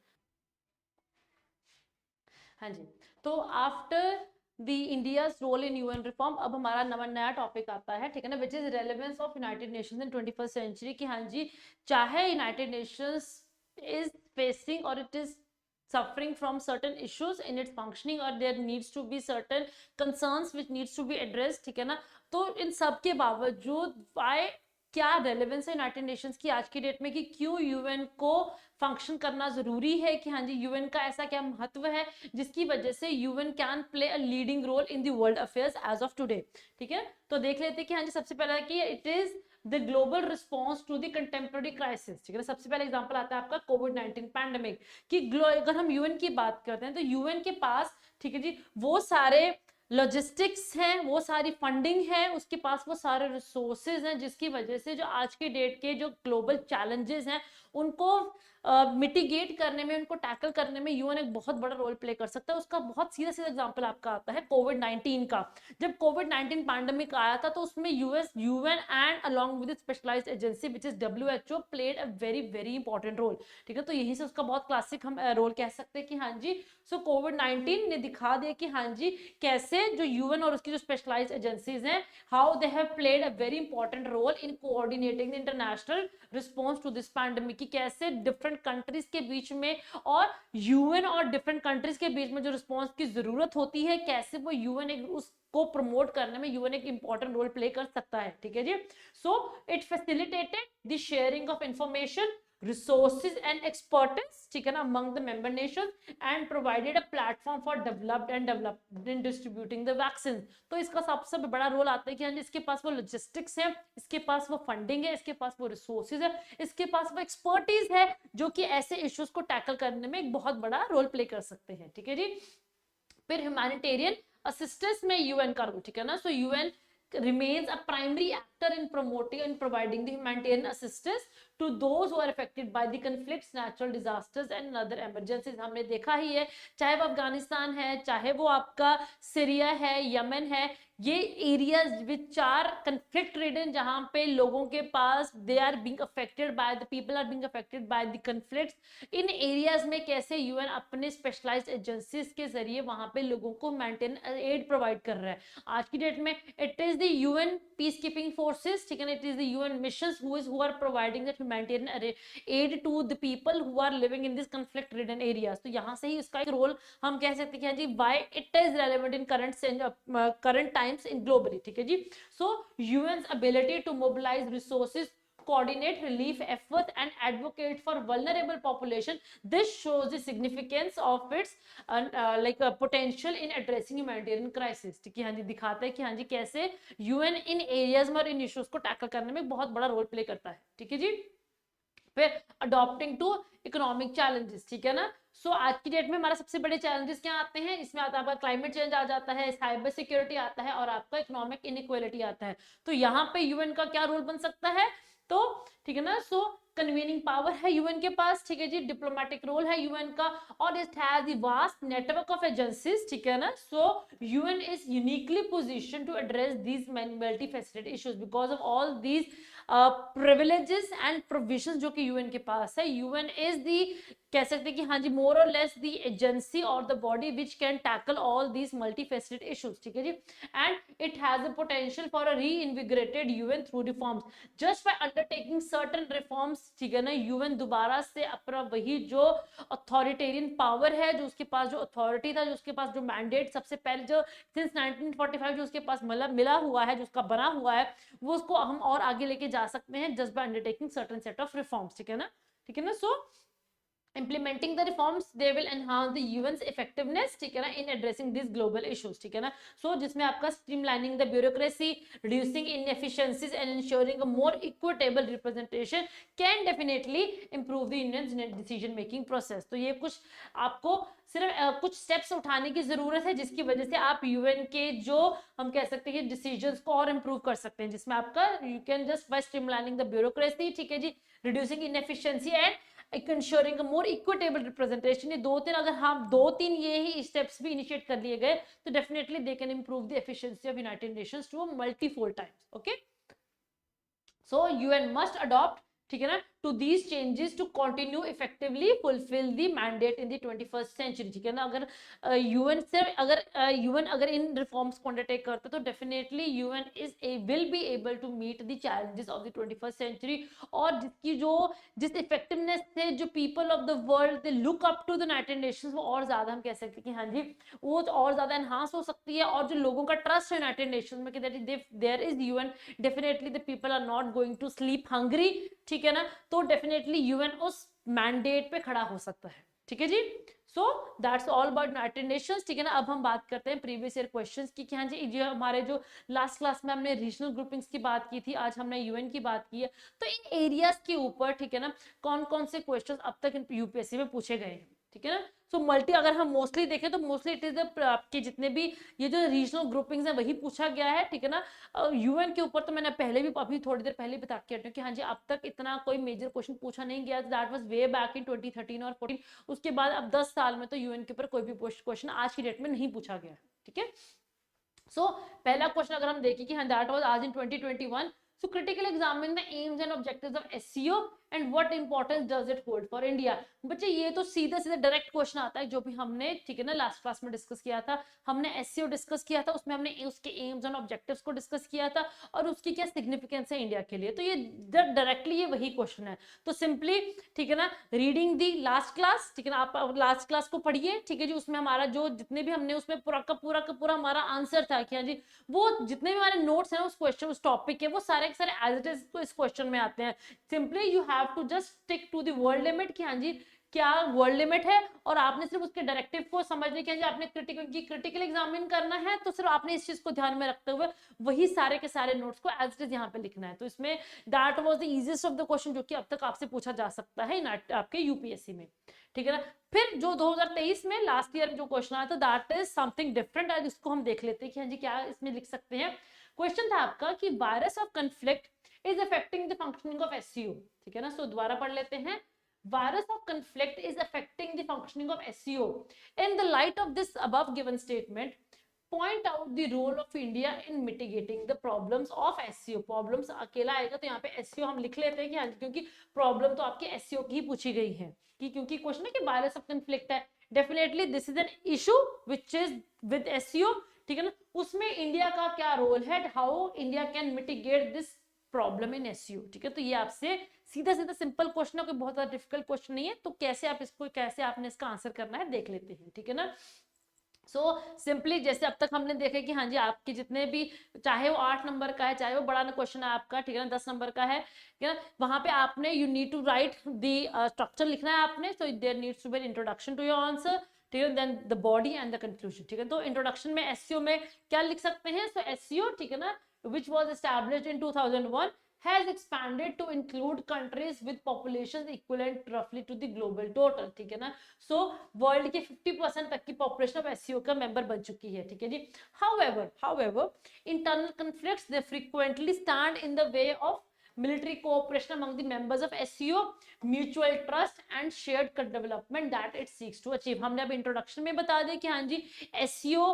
हाँ जी, तो after the India's role in UN reform, अब हमारा नया टॉपिक आता है, ठीक है ना, which is relevance of United Nations in 21st century. कि हाँ जी, चाहे यूनाइटेड नेशंस इज फेसिंग और it is suffering from certain issues in its functioning, or there needs to be certain concerns which needs to be addressed, ठीक है ना, तो इन सब के बावजूद why, क्या रेलेवेंस है यूनाइटेड नेशंस की आज की डेट में, कि क्यों यूएन को फंक्शन करना जरूरी है, कि हाँ जी यूएन का ऐसा क्या महत्व है जिसकी वजह से UN can play a leading role in the world affairs as of today, ठीक है। तो देख लेते हैं कि हाँ जी, सबसे पहला कि it is the global response to the contemporary crisis, ठीक है। सबसे पहला एग्जांपल आता है आपका कोविड-19 पैंडेमिक, कि अगर हम यूएन की बात करते हैं तो यूएन के पास, ठीक है जी, वो सारे लॉजिस्टिक्स हैं, वो सारी फंडिंग है, उसके पास वो सारे रिसोर्सेज हैं, जिसकी वजह से जो आज के डेट के जो ग्लोबल चैलेंजेस हैं उनको मिटिगेट करने में, उनको टैकल करने में यूएन एक बहुत बड़ा रोल प्ले कर सकता है। उसका बहुत सीधा सीधा एग्जांपल आपका आता है कोविड-19 का। जब कोविड-19 पैंडेमिक आया था तो उसमें UN and along with specialised agency which is WHO played a very very important role, ठीक है। तो यहीं से उसका बहुत क्लासिक हम रोल कह सकते हैं कि हाँ जी, सो कोविड-19 ने दिखा दिया कि हाँ जी कैसे जो यूएन और उसकी जो स्पेशलाइज्ड एजेंसीज हैं, how they have played a very important role in coordinating the international response to this pandemic, की कैसे डिफरेंट कंट्रीज के बीच में और यूएन और डिफरेंट कंट्रीज के बीच में जो रिस्पॉन्स की जरूरत होती है, कैसे वो यूएन एक उसको प्रमोट करने में यूएन एक इंपॉर्टेंट रोल प्ले कर सकता है, ठीक है जी। So it facilitated the sharing of information, resources and expertise, ठीक है ना, among the member nations and provided a platform for developed in distributing the vaccines। तो इसका सबसे बड़ा रोल आता है कि हाँ इसके पास वो लॉजिस्टिक्स है, इसके पास वो फंडिंग है, इसके पास वो रिसोर्सेज है, इसके पास वो एक्सपर्टीज है, जो कि ऐसे इश्यूज को टैकल करने में एक बहुत बड़ा रोल प्ले कर सकते हैं, ठीक है जी। फिर ह्यूमैनिटेरियन असिस्टेंस में यूएन का रोल, ठीक है ना, so UN remains a primary actor in promoting and providing the humanitarian assistance to those who are affected by the conflicts, natural disasters and other emergencies। हमने देखा ही है, चाहे वो अफगानिस्तान है, चाहे वो आपका सीरिया है, यमन है, ये areas which are conflict ridden, जहां पे लोगों के पास they are being affected by the people are being affected by the conflicts, इन एरियाज में कैसे यूएन अपने स्पेशलाइज्ड एजेंसीज के जरिए वहां पे लोगों को मेंटेन एड प्रोवाइड कर रहा है। आज की डेट में it is the UN peace keeping forces, ठीक है ना, it is the UN missions who are providing that humanitarian aid to the people who are living in this conflict ridden areas. तो यहाँ से ही इसका एक रोल हम कह सकते हैं कि why it is relevant in current times in globally, ठीक है जी। सो यूएन's ability to mobilize resources, coordinate relief efforts and advocate for vulnerable population, this shows the significance of its potential in addressing humanitarian crisis, ठीक है, हाँ जी, दिखाता है कि हाँ जी कैसे यूएन इन एरियाज में और इन इश्यूज को टैकल करने में बहुत बड़ा रोल प्ले करता है, ठीक है जी। फिर अडॉप्टिंग टू इकोनॉमिक चैलेंजेस, ठीक है ना, सो आज की डेट में हमारा सबसे बड़े चैलेंजेस क्या आते हैं, इसमें आता है आपका क्लाइमेट चेंज आ जाता है, साइबर सिक्योरिटी आता है और आपका इकोनॉमिक इनइक्वालिटी आता है। तो यहाँ पे यूएन का क्या रोल बन सकता है, तो ठीक है ना, सो कन्वीनिंग पावर है यूएन के पास, ठीक है जी, डिप्लोमेटिक रोल है यूएन का, और it has the vast network of agencies, ठीक है ना। So UN is uniquely position to address these multi faceted issues because of all these privileges and provisions जो कि यूएन के पास है। यूएन इज दी, कह सकते हैं कि हाँ जी, मोर और लेस दी एजेंसी और the body which can tackle all these multi faceted issues, ठीक है जी, and it has a potential for a reinvigorated UN through reforms, just by undertaking certain reforms, ठीक है ना, यूएन दोबारा से अपना वही जो अथॉरिटेरियन पावर है, जो उसके पास जो अथॉरिटी था, जो उसके पास जो मैंडेट सबसे पहले जो सिंस 1945 जो उसके पास मिला हुआ है, जो उसका बना हुआ है, वो उसको हम और आगे लेके जा सकते हैं just by undertaking certain set of reforms, ठीक है ना। ठीक है ना। सो implementing the reforms they will enhance the UN's effectiveness, ठीक है ना, in addressing these global issues, ठीक है ना। so जिसमें आपका streamlining the bureaucracy, reducing inefficiencies and ensuring a more equitable representation can definitely improve the UN's decision making process। तो ये कुछ आपको सिर्फ कुछ स्टेप्स उठाने की जरूरत है जिसकी वजह से आप यूएन के जो हम कह सकते हैं डिसीजंस को और इंप्रूव कर सकते हैं, जिसमें आपका you can just by streamlining the bureaucracy, ठीक है जी, reducing inefficiency and ensuring a more equitable representation. ये दो तीन अगर हम दो तीन ये ही स्टेप्स भी इनिशिएट कर लिए गए तो definitely they can improve the efficiency of United Nations to a multifold times. Okay, so UN must adopt, ठीक है ना, to these changes to continue effectively fulfil the mandate in the 21st century, ठीक है ना। अगर UN से अगर UN अगर इन रिफॉर्म्स को अंडरटेक करते तो definitely UN will be able to meet the challenges of the 21st century, और जिस इफेक्टिवनेस से जो people of the world they look up to the United Nations वो और ज्यादा हम कह सकते हैं कि हाँ जी वो और ज्यादा एनहांस हो सकती है, और जो लोगों का ट्रस्ट है यूनाइटेड नेशंस में कि there is UN, definitely the people are not going to sleep hungry, ठीक है ना। तो डेफिनेटली यूएन उस मैंडेट पे खड़ा हो सकता है, ठीक है जी। So that's all about United Nations, ठीक है ना। अब हम बात करते हैं प्रीवियस ईयर क्वेश्चंस की कि हाँ जी जो हमारे जो लास्ट क्लास में हमने रीजनल ग्रुपिंग्स की बात की थी, आज हमने यूएन की बात की है, तो इन एरियाज के ऊपर, ठीक है ना, कौन कौन से क्वेश्चंस अब तक यूपीएससी में पूछे गए हैं, ठीक है ना। सो मल्टी अगर हम मोस्टली देखें तो मोस्टली इट इज आपके जितने भी ये जो रीजनल ग्रुपिंग्स हैं वही पूछा गया है, ठीक है ना। यूएन के ऊपर तो मैंने पहले भी अभी थोड़ी देर पहले बता के हटूं कि हाँ जी अब तक इतना कोई मेजर क्वेश्चन पूछा नहीं गया, that was way back in 2013 और 14। उसके बाद अब 10 साल में तो यूएन के ऊपर कोई भी क्वेश्चन आज की डेट में नहीं पूछा गया, ठीक है। सो पहला क्वेश्चन अगर हम देखें कि हाँ दैट वाज आज इन 2021, so critically examine the aims and objectives of SCO and what importance does it hold for India। बच्चे ये तो सीधा सीधा डायरेक्ट क्वेश्चन आता है जो भी हमने, ठीक है ना, लास्ट क्लास में डिस्कस किया था। हमने SCO डिस्कस किया था, उसमें हमने उसके एम्स एंड ऑब्जेक्टिव्स को डिस्कस किया था और उसकी क्या सिग्निफिकेंस है इंडिया के लिए। तो ये डायरेक्टली ये वही क्वेश्चन है। तो सिंपली, ठीक है ना, रीडिंग दी लास्ट क्लास, ठीक है ना, आप लास्ट क्लास को पढ़िए, ठीक है जी। उसमें हमारा जो जितने भी हमने उसमें पूरा का पूरा हमारा आंसर था कि हाँ जी वो जितने भी हमारे नोट्स हैं उस क्वेश्चन उस टॉपिक के वो सारे के सारे एज इट इज तो इस क्वेश्चन में आते हैं। Simply you have to just stick to the word limit कि हाँ जी क्या वर्ड लिमिट है, और आपने सिर्फ उसके डायरेक्टिव को समझने के लिए आपने क्रिटिकल एग्जामिन करना है, तो सिर्फ आपने इस चीज को ध्यान में रखते हुए वही सारे के सारे नोट्स को एज इट इज यहाँ पे लिखना है। तो इसमें that was the easiest of the question जो कि अब तक आपसे पूछा जा सकता है आपके यूपीएससी में, ठीक है ना। फिर जो 2023 में लास्ट ईयर जो क्वेश्चन आया था दैट इज समथिंग डिफरेंट, आज इसको हम देख लेते हैं कि हाँ जी क्या इसमें लिख सकते हैं। क्वेश्चन था आपका कि virus of conflict is affecting the functioning of SCO, ठीक है ना। सो दोबारा पढ़ लेते हैं। Virus of conflict is affecting the functioning of SCO. In the light of this above given statement, point out the role of India in mitigating the problems of SCO. Problems अकेला आएगा तो यहाँ पे SCO हम लिख लेते हैं कि हाँ क्योंकि प्रॉब्लम तो आपके SCO की ही पूछी गई है कि क्योंकि क्वेश्चन है कि वायरस ऑफ कन्फ्लिक्ट है, definitely this is an issue which is with SCO, ठीक है ना। उसमें इंडिया का क्या रोल है, how India can mitigate this problem in SCO, ठीक है। तो ये आपसे सीधा सीधा सिंपल क्वेश्चन है, कोई बहुत ज्यादा डिफिकल्ट क्वेश्चन नहीं है। तो कैसे आप इसको कैसे आपने इसका आंसर करना है देख लेते हैं, ठीक है ना। सो सिंपली जैसे अब तक हमने देखा कि हाँ जी आपके जितने भी चाहे वो 8 नंबर का है चाहे वो बड़ा क्वेश्चन है आपका, ठीक है ना, 10 नंबर का है, ठीक है ना, वहां पे आपने you need to write the structure लिखना है आपने। So there needs to be introduction to your answer, ठीक है, then the body and the conclusion, ठीक है। तो इंट्रोडक्शन में SCO में क्या लिख सकते हैं। सो SCO, ठीक है ना, which was established in 2001 has expanded to include countries with populations equivalent roughly to the global total, ठीक है ना। सो वर्ल्ड के 50% तक की पॉपुलेशन ऑफ SCO का मेंबर बन चुकी है, ठीक है जी। however internal conflicts they frequently stand in the way of military cooperation among the members of SCO, mutual trust and shared development that it seeks to achieve। हमने अब introduction में बता दिया कि हाँ जी SCO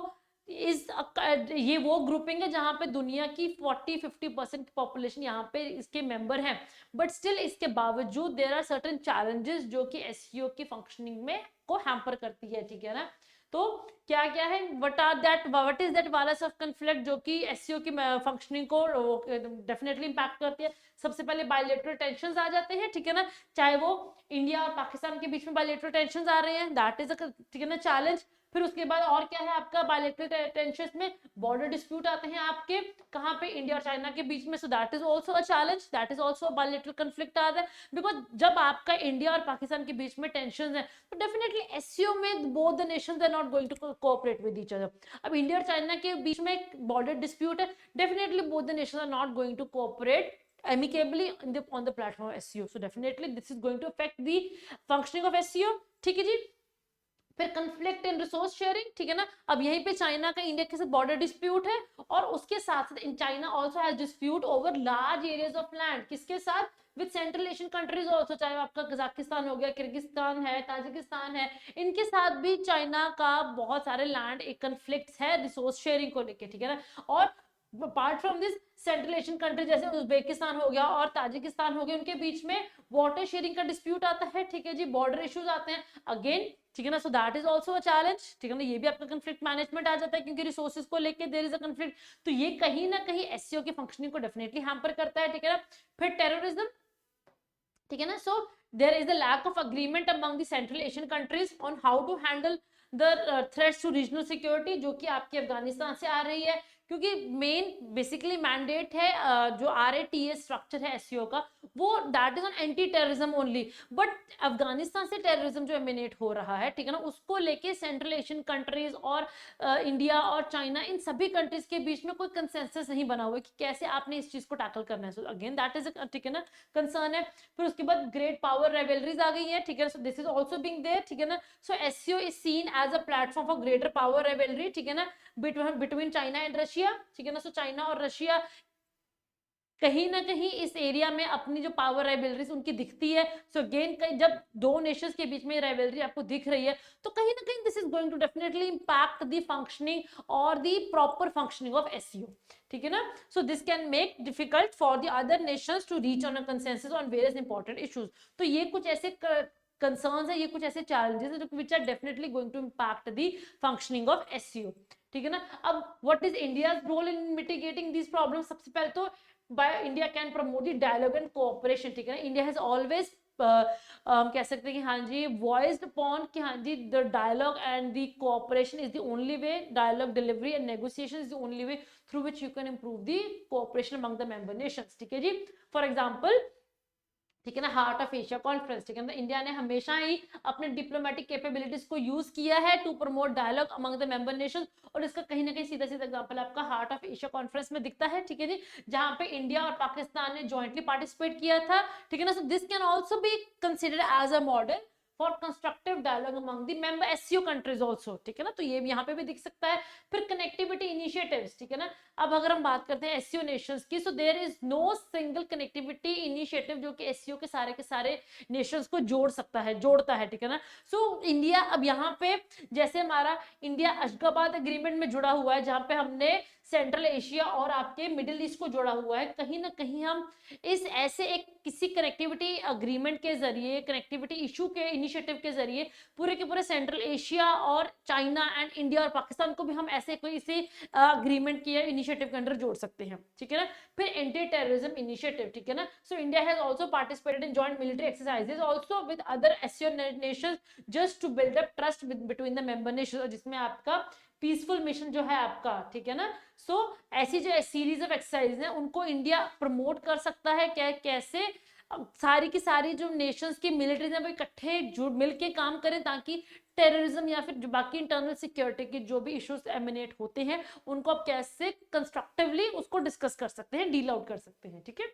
ये वो ग्रुपिंग है जहां पे दुनिया की 40-50% पॉपुलेशन यहाँ पे इसके मेंबर हैं, बट स्टिल इसके बावजूद देयर आर सर्टेन चैलेंजेस जो कि SCO की फंक्शनिंग में को हैम्पर करती है, ठीक है ना। तो क्या क्या है, what is that virus of conflict जो कि SCO की फंक्शनिंग को डेफिनेटली इंपैक्ट करती है। सबसे पहले बायलैटरल टेंशंस आ जाते हैं, ठीक है ना, चाहे वो इंडिया और पाकिस्तान के बीच में बायलैटरल टेंशंस आ रहे हैं, दैट इज ठीक है ना चैलेंज। फिर उसके बाद और क्या है आपका बायलैटरल टेंशंस में, बॉर्डर डिस्प्यूट आते हैं आपके कहाँ पे, इंडिया और चाइना के बीच में, सो that is also a challenge, that is also bilateral conflict आता है, बिकॉज जब आपका इंडिया और पाकिस्तान के बीच में टेंशन है तो डेफिनेटली एससीओ में both the nations are not going to cooperate with each other. अब इंडिया और चाइना के बीच में एक बॉर्डर डिस्प्यूट है, definitely both the nations are not going to cooperate amicably on the platform of SCO, so definitely this is going to affect the functioning of SCO, ठीक है जी। फिर कंफ्लिक्ट इन resource sharing, ठीक है ना, अब यहीं पे चाइना का इंडिया के साथ बॉर्डर डिस्प्यूट है, और उसके साथ साथ China also has dispute over large areas of land, किसके साथ, with central Asian countries also, चाहे आपका कजाकिस्तान हो गया, किर्गिस्तान है, ताजिकिस्तान है, इनके साथ भी चाइना का बहुत सारे लैंड एक कंफ्लिक्ट है रिसोर्स शेयरिंग को लेके, ठीक है ना। और apart from this central Asian country जैसे उज्बेकिस्तान हो गया और ताजिकिस्तान हो गया, उनके बीच में वाटर शेयरिंग का डिस्प्यूट आता है, ठीक है जी, बॉर्डर इश्यूज आते हैं अगेन, ठीक है ना, सो that is also a challenge, ठीक है ना, ये भी आपका कंफ्लिक्ट मैनेजमेंट आ जाता है क्योंकि रिसोर्सेज को लेके देयर इज अ कंफ्लिक्ट, तो ये कहीं ना कहीं एससीओ की फंक्शनिंग को डेफिनेटली हैम्पर करता है, ठीक है ना। फिर टेररिज्म, ठीक है ना, so there is the lack of agreement among the Central Asian countries on how to handle the threats to regional security, जो कि आपकी अफगानिस्तान से आ रही है, क्योंकि मेन बेसिकली मैंडेट है जो RATS स्ट्रक्चर है एससीओ का, वो that is on anti terrorism only, but Afghanistan से टेररिज्म जो एमिनेट हो रहा है, ठीक है ना, उसको लेके सेंट्रल एशियन कंट्रीज और इंडिया और चाइना, इन सभी कंट्रीज के बीच में कोई कंसेंसस नहीं बना हुआ है कि कैसे आपने इस चीज को टैकल करना है, सो अगेन दैट इज, ठीक है ना, कंसर्न है। फिर उसके बाद ग्रेट पावर राइवलरीज आ गई है, ठीक है, so this is also being there, ठीक है ना, so SCO is seen as a platform for greater power rivalry, ठीक है ना, बिटवीन चाइना एंड रशिया, ठीक है ना, सो चाइना और रशिया कहीं ना कहीं इस एरिया में अपनी जो पावर राइवलरीज उनकी दिखती है, सो अगेन जब दो नेशंस के बीच में राइवलरी आपको दिख रही है तो कहीं ना कहीं this is going to definitely impact the functioning और the proper functioning of SCO, ठीक है ना, so this can make difficult for the other nations to reach on a consensus on various important issues, तो ये कुछ ऐसे concerns है, ये कुछ ऐसे चैलेंजेस है जो which are definitely going to impact the functioning of SCO, ठीक है ना। अब what is India's role in mitigating these problems, सबसे पहले तो by India can promote the dialogue and cooperation, ठीक है ना, India has always कह सकते हैं कि हाँ जी voiced upon कि हाँ जी the dialogue and the cooperation is the only way, dialogue delivery and negotiation is the only way through which you can improve the cooperation among the member nations, ठीक है जी। For example, ठीक है ना, heart of Asia conference, ठीक है ना, India ने हमेशा ही अपने डिप्लोमेटिक कैपेबिलिटीज को यूज किया है to promote dialogue among the member nations, और इसका कहीं ना कहीं सीधा सीधा एग्जांपल आपका हार्ट ऑफ एशिया कॉन्फ्रेंस में दिखता है, ठीक है जी, जहां पे इंडिया और पाकिस्तान ने जॉइंटली पार्टिसिपेट किया था, ठीक है ना, so this can also be considered as a model for constructive dialogue among the member SCO countries also, ठीक है ना, तो ये यहाँ पे भी दिख सकता है। फिर कनेक्टिविटी इनिशिएटिव्स, ठीक है ना, अब अगर हम बात करते हैं एससीओ नेशंस की, so there is no single connectivity initiative जो कि एससीओ के सारे नेशंस को जोड़ता है, ठीक है ना, सो इंडिया अब यहाँ पे जैसे हमारा इंडिया अशगाबाद एग्रीमेंट में जुड़ा हुआ है, जहां पे हमने सेंट्रल एशिया और आपके मिडिल ईस्ट को जोड़ा हुआ है, कहीं ना कहीं हम इस ऐसे एक किसी कनेक्टिविटी अग्रीमेंट के जरिए, कनेक्टिविटी इशू के इनिशिएटिव के जरिए पूरे के पूरे सेंट्रल एशिया और चाइना एंड इंडिया और पाकिस्तान को भी हम ऐसे कोई इसी अग्रीमेंट के इनिशिएटिव के अंदर जोड़ सकते हैं, ठीक है ना। फिर एंटी टेररिज्म इनिशिएटिव, ठीक है ना, so India has also participated in joint military exercises also with other SCO nations just to build up trust between the member nations, जिसमें आपका पीसफुल मिशन जो है आपका, ठीक है ना, सो ऐसी जो सीरीज ऑफ एक्सरसाइज है उनको इंडिया प्रमोट कर सकता है, क्या कैसे सारी की सारी जो नेशंस की मिलिट्रीज है वो इकट्ठे जुड़ मिलके काम करें ताकि टेररिज्म या फिर जो बाकी इंटरनल सिक्योरिटी के जो भी इश्यूज एमिनेट होते हैं उनको आप कैसे कंस्ट्रक्टिवली उसको डिस्कस कर सकते हैं, डील आउट कर सकते हैं, ठीक है।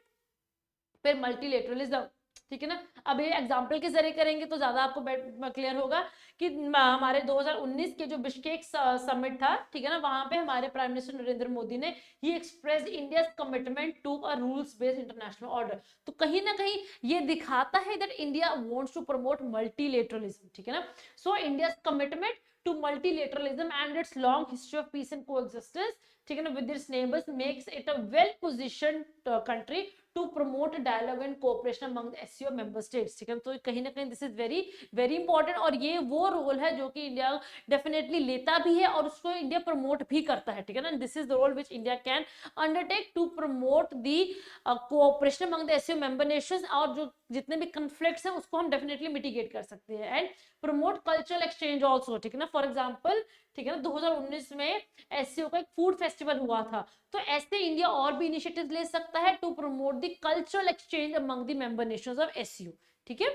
फिर मल्टीलेटरलिज्म, ठीक है ना, अब ये एग्जांपल के जरिए करेंगे तो ज्यादा आपको क्लियर होगा कि हमारे 2019 के जो बिश्केक समिट था, ठीक है ना, वहां पे हमारे प्राइम मिनिस्टर नरेंद्र मोदी ने ही expressed India's commitment to a rules based international order, तो कहीं ना कहीं ये दिखाता है that India wants to promote multilateralism, ठीक है ना, so India's commitment to multilateralism and its long history of peace and coexistence ठीक है ना, with its neighbours makes it a well position country to promote dialogue and cooperation among the SCO member states, ठीक है। तो कहीं ना कहीं this is very very important, और ये वो रोल है जो कि इंडिया डेफिनेटली लेता भी है और उसको इंडिया प्रमोट भी करता है, ठीक है ना। This is the role which India can undertake to promote the cooperation among the SCO member nations, और जो जितने भी कन्फ्लिक्ट्स हैं उसको हम डेफिनेटली मिटिगेट कर सकते हैं, and promote cultural exchange also, ठीक है ना। फॉर एग्जाम्पल, ठीक है ना, 2019 में एससीओ का एक फूड फेस्टिवल हुआ था, तो ऐसे इंडिया और भी इनिशिएटिव ले सकता है to promote the cultural exchange among the member nations of SCO, ठीक है।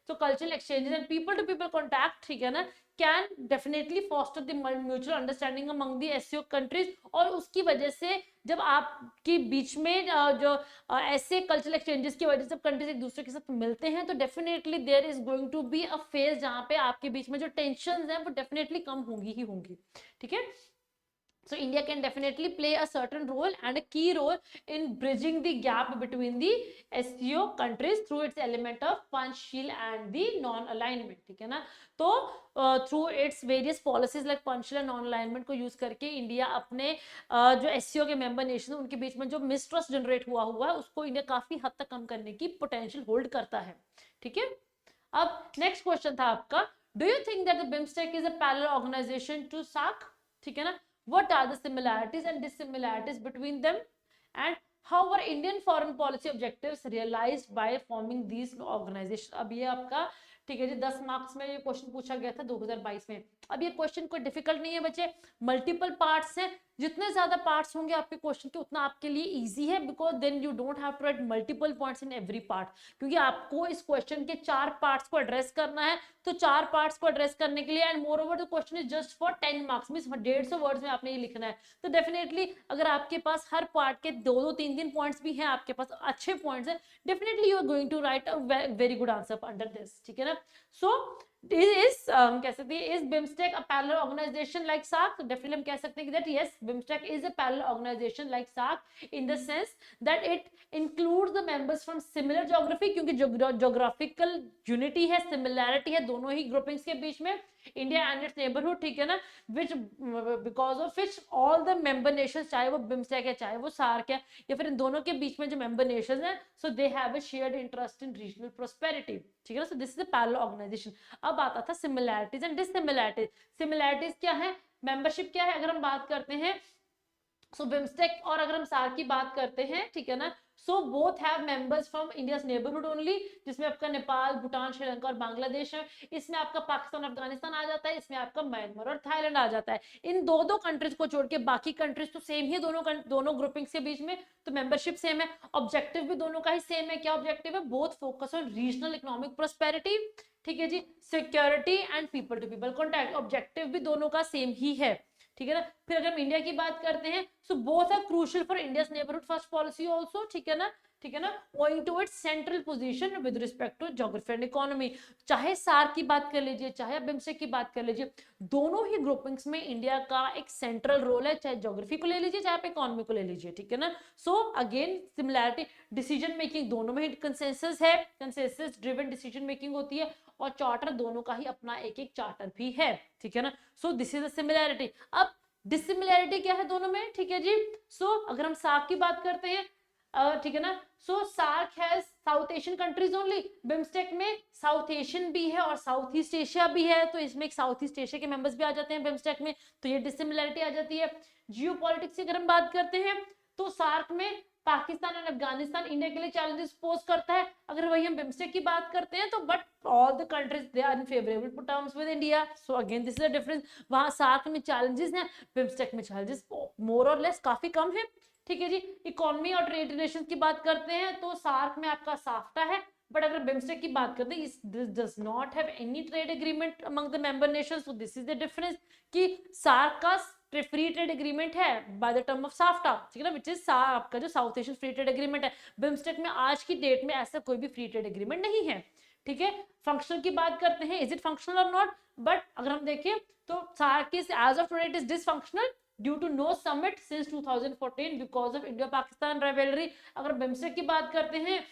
तो cultural exchanges and people to people contact, ठीक है ना, can definitely foster the mutual understanding among the SCO countries, और उसकी वजह से जब आपके बीच में जो ऐसे कल्चरल एक्सचेंजेस की वजह से कंट्रीज एक दूसरे के साथ मिलते हैं, तो definitely there is going to be a phase जहां पे आपके बीच में जो टेंशंस हैं वो डेफिनेटली कम होंगी ही होंगी, ठीक है। So India can definitely play a certain role and a key role in bridging the gap between the SCO countries through its element of Panchsheel and the non-alignment, ठीक है ना। तो through its various policies like Panchsheel and non-alignment को use करके India अपने जो SCO के member nation उनके बीच में जो मिसट्रस्ट जनरेट हुआ है उसको इंडिया काफी हद तक कम करने की पोटेंशियल होल्ड करता है, ठीक है। अब नेक्स्ट क्वेश्चन था आपका, do you think that the BIMSTEC is a parallel organisation to SAARC, ठीक है ना। What are the similarities and dissimilarities between them, and how were Indian foreign policy objectives realized by forming these organizations? अब ये आपका, ठीक है जी, 10 marks में ये क्वेश्चन पूछा गया था 2022 में। अब ये क्वेश्चन कोई डिफिकल्ट नहीं है बच्चे, मल्टीपल पार्ट्स हैं, जितने ज्यादा पार्ट्स होंगे आपके क्वेश्चन के उतना आपके लिए इजी है, because then you don't have to write multiple points in every part, क्योंकि आपको इस क्वेश्चन के 4 पार्ट्स को एड्रेस करना है। तो 4 पार्ट्स को एड्रेस करने के लिए, and more over the question is just for 10 marks, means 150 words में आपने ये लिखना है। तो डेफिनेटली अगर आपके पास हर पार्ट के 2-2, 3-3 पॉइंट्स भी हैं, आपके पास अच्छे पॉइंट्स हैं, definitely you are going to write a very good answer under this, ठीक है ना। सो is कह सकते हैं is BIMSTEC a parallel organization like SAARC? Definitely हम कह सकते हैं that yes, BIMSTEC is a parallel organization like SAARC in the sense that it includes the members from similar geography, क्योंकि geographical unity है, similarity है दोनों ही groupings के बीच में, India and its neighborhood, ठीक है ना, which because of which all the member nations, चाहे वो BIMSTEC है चाहे वो SAARC है या फिर इन दोनों के बीच में जो member nations हैं, so they have a shared interest in regional prosperity, ठीक है ना। So this is a parallel organization. अब आता था सिमिलैरिटीज एंड डिसिमिलैरिटीज। सिमिलैरिटीज क्या है, मेंबरशिप क्या है, अगर हम बात करते हैं सो बिम्स्टेक, और अगर हम सार्क की बात करते हैं, ठीक है ना, so both have members from India's neighbourhood only, जिसमें आपका नेपाल, भूटान, श्रीलंका और बांग्लादेश है। इसमें आपका पाकिस्तान, अफगानिस्तान आ जाता है, इसमें आपका म्यांमार और थाईलैंड आ जाता है। इन दो कंट्रीज को छोड़ के बाकी कंट्रीज तो सेम ही दोनों ग्रुपिंग्स के बीच में, तो मेंबरशिप सेम है। ऑब्जेक्टिव भी दोनों का ही सेम है। क्या ऑब्जेक्टिव है, both focus on regional economic prosperity, ठीक है जी, security and people to people contact, objective भी दोनों का सेम ही है, ठीक है ना। फिर अगर हम इंडिया की बात करते हैं, so both are crucial for India's neighbourhood first policy also, ठीक है ना, ठीक है ना, owing to its central position with respect to geography and economy. चाहे सार्क की बात कर लीजिए, चाहे बिम्स्टेक की बात कर लीजिए, दोनों ही ग्रुपिंग्स में इंडिया का एक सेंट्रल रोल है, चाहे ज्योग्राफी को ले लीजिए चाहे आप इकोनॉमी को ले लीजिए, ठीक है ना। So again similarity, decision making दोनों में कंसेंसस है, कंसेंसस ड्रिवन डिसीजन मेकिंग होती है, और चार्टर दोनों का ही अपना एक एक चार्टर भी है, ठीक है ना। So this is the similarity. अब डिसिमिलैरिटी क्या है दोनों में, ठीक है जी। सो अगर हम सार्क की बात करते हैं, ठीक है ना, so SAARC has South Asian countries only, BIMSTEC में साउथ एशियन भी है और साउथ ईस्ट एशिया भी है, तो इसमें एक साउथ ईस्ट एशिया के मेंबर्स भी आ जाते हैं बिम्स्टेक में, तो ये डिसिमिलैरिटी आ जाती है। जियोपॉलिटिक्स की अगर हम बात करते हैं, तो सार्क में पाकिस्तान और अफगानिस्तान इंडिया के लिए चैलेंजेस पोज करता है। अगर वही हम बिम्स्टेक की बात करते हैं, तो but all the countries they are in favourable terms with India, so again this is a difference. वहां सार्क में चैलेंजेस हैं, बिम्स्टेक में चैलेंजेस मोर और लेस काफी कम है, ठीक है जी। इकोनॉमी और ट्रेड रिलेशंस की बात करते हैं, तो सार्क में आपका साफ्टा है, बट अगर बिम्स्टेक की बात करते हैं, this does not have any trade agreement among the member Nations, so this is the difference कि सार्क का फ्री ट्रेड एग्रीमेंट है by the term of SAFTA, ठीक है ना, विच इज आपका जो south Asian free trade agreement है। BIMSTEC में आज की डेट में ऐसा कोई भी फ्री ट्रेड एग्रीमेंट नहीं है, ठीक है। फंक्शनल की बात करते हैं, इज इट फंक्शनल और नॉट, बट अगर हम देखें तो SAARC is as of today it is dysfunctional due to no summit since 2014 because of India Pakistan rivalry. अगर बिम्स्टेक की बात करते हैं,